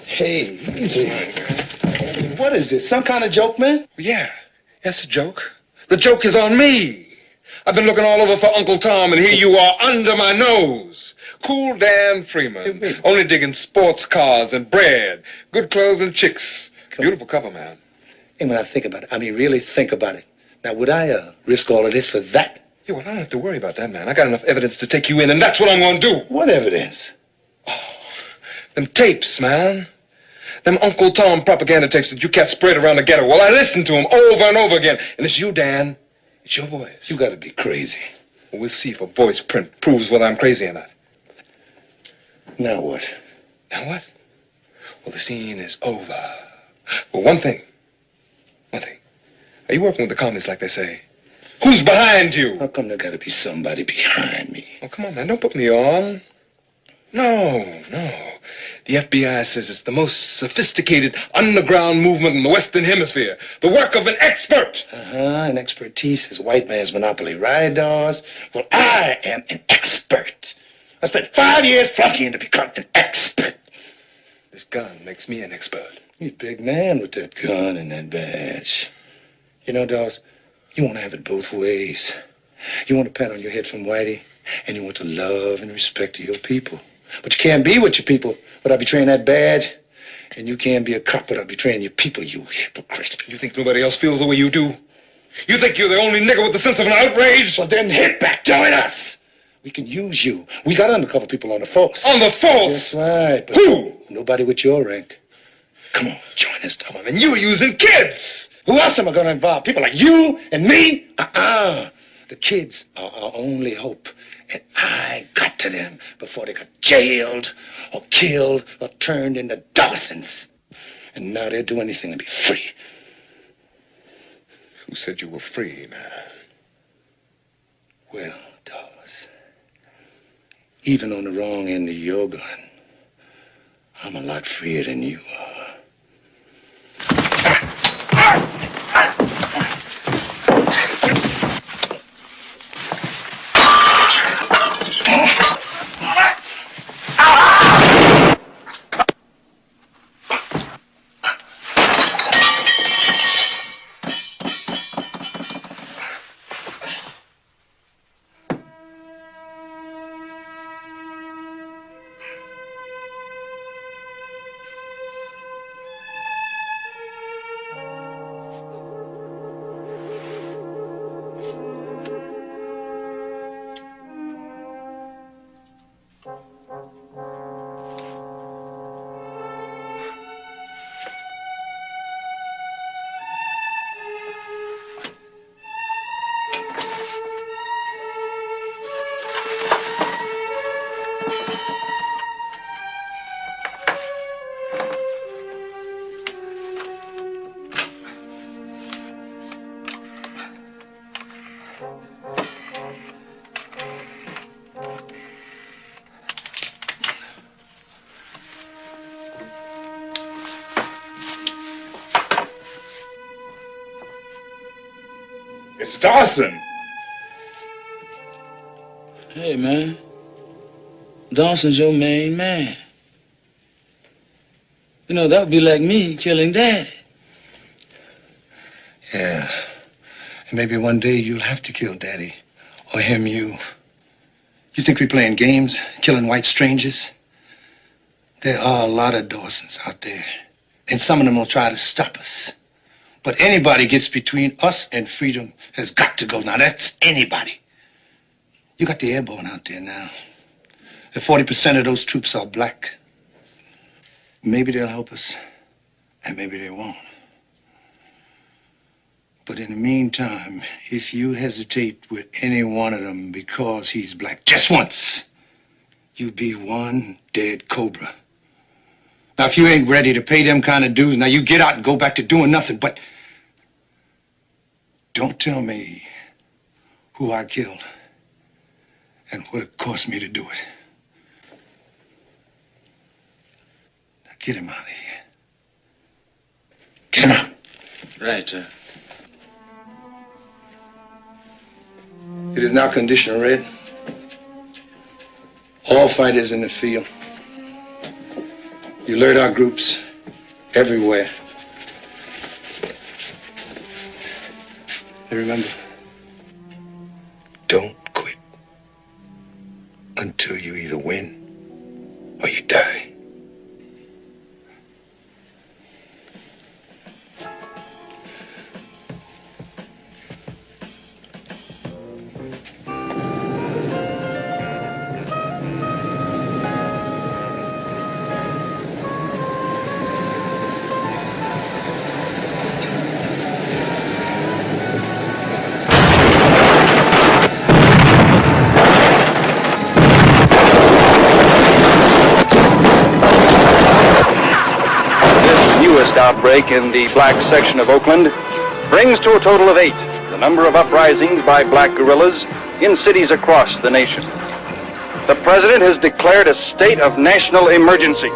Speaker 8: Hey, easy. What is this? Some kind of joke, man?
Speaker 11: Yeah, that's a joke. The joke is on me. I've been looking all over for Uncle Tom, and here you are under my nose. Cool Dan Freeman. Only digging sports cars and bread, good clothes and chicks. Beautiful cover, man.
Speaker 8: Hey, when I think about it, I mean, really think about it. Now, would I risk all of this for that?
Speaker 11: Yeah, well, I don't have to worry about that, man. I got enough evidence to take you in, and that's what I'm going to do.
Speaker 8: What evidence?
Speaker 11: Oh, them tapes, man. Them Uncle Tom propaganda tapes that you cats spread around the ghetto. Well, I listened to them over and over again. And it's you, Dan. It's your voice.
Speaker 8: You got to be crazy.
Speaker 11: Well, we'll see if a voice print proves whether I'm crazy or not.
Speaker 8: Now what?
Speaker 11: Now what? Well, the scene is over. Well, one thing. Are you working with the commies like they say? Who's behind you?
Speaker 8: How come there got to be somebody behind me?
Speaker 11: Oh, come on, man. Don't put me on. No. The FBI says it's the most sophisticated underground movement in the Western Hemisphere. The work of an expert.
Speaker 8: An expertise is white man's monopoly, right, Dawes? Well, I am an expert. I spent 5 years flunkying to become an expert.
Speaker 11: This gun makes me an expert.
Speaker 8: You're a big man with that gun and that badge. You know, Dawes, you want to have it both ways. You want a pat on your head from Whitey, and you want to love and respect your people. But you can't be with your people without betraying that badge. And you can't be a cop without betraying your people, you hypocrite.
Speaker 11: You think nobody else feels the way you do? You think you're the only nigger with the sense of an outrage?
Speaker 8: Well, then hit back. Join us. We can use you. We got undercover people on the force.
Speaker 11: On the force?
Speaker 8: That's right. But
Speaker 11: who?
Speaker 8: Nobody with your rank. Come on, join us, Tom.
Speaker 11: And you're using kids.
Speaker 8: Who else am I going to involve? People like you and me? The kids are our only hope. And I got to them before they got jailed or killed or turned into Dawsons. And now they'll do anything to be free.
Speaker 11: Who said you were free, man?
Speaker 8: Well, Dawes, even on the wrong end of your gun, I'm a lot freer than you are.
Speaker 11: It's Dawson.
Speaker 15: Hey, man. Dawson's your main man. You know, that would be like me killing Daddy.
Speaker 8: Yeah. And maybe one day you'll have to kill Daddy
Speaker 9: or him, you think we're playing games, killing white strangers? There are a lot of Dawsons out there, and some of them will try to stop us. But anybody gets between us and freedom has got to go. Now, that's anybody. You got the airborne out there now. If 40% of those troops are black, maybe they'll help us, and maybe they won't. But in the meantime, if you hesitate with any one of them because he's black, just once, you be one dead cobra. Now, if you ain't ready to pay them kind of dues, now you get out and go back to doing nothing, but don't tell me who I killed and what it cost me to do it. Now, get him out of here. Get him out.
Speaker 3: Right,
Speaker 9: It is now condition red. All fighters in the field. You alert our groups everywhere. And remember, don't quit until you either win or you die.
Speaker 5: Outbreak in the black section of Oakland brings to a total of 8 the number of uprisings by black guerrillas in cities across the nation. The president has declared a state of national emergency.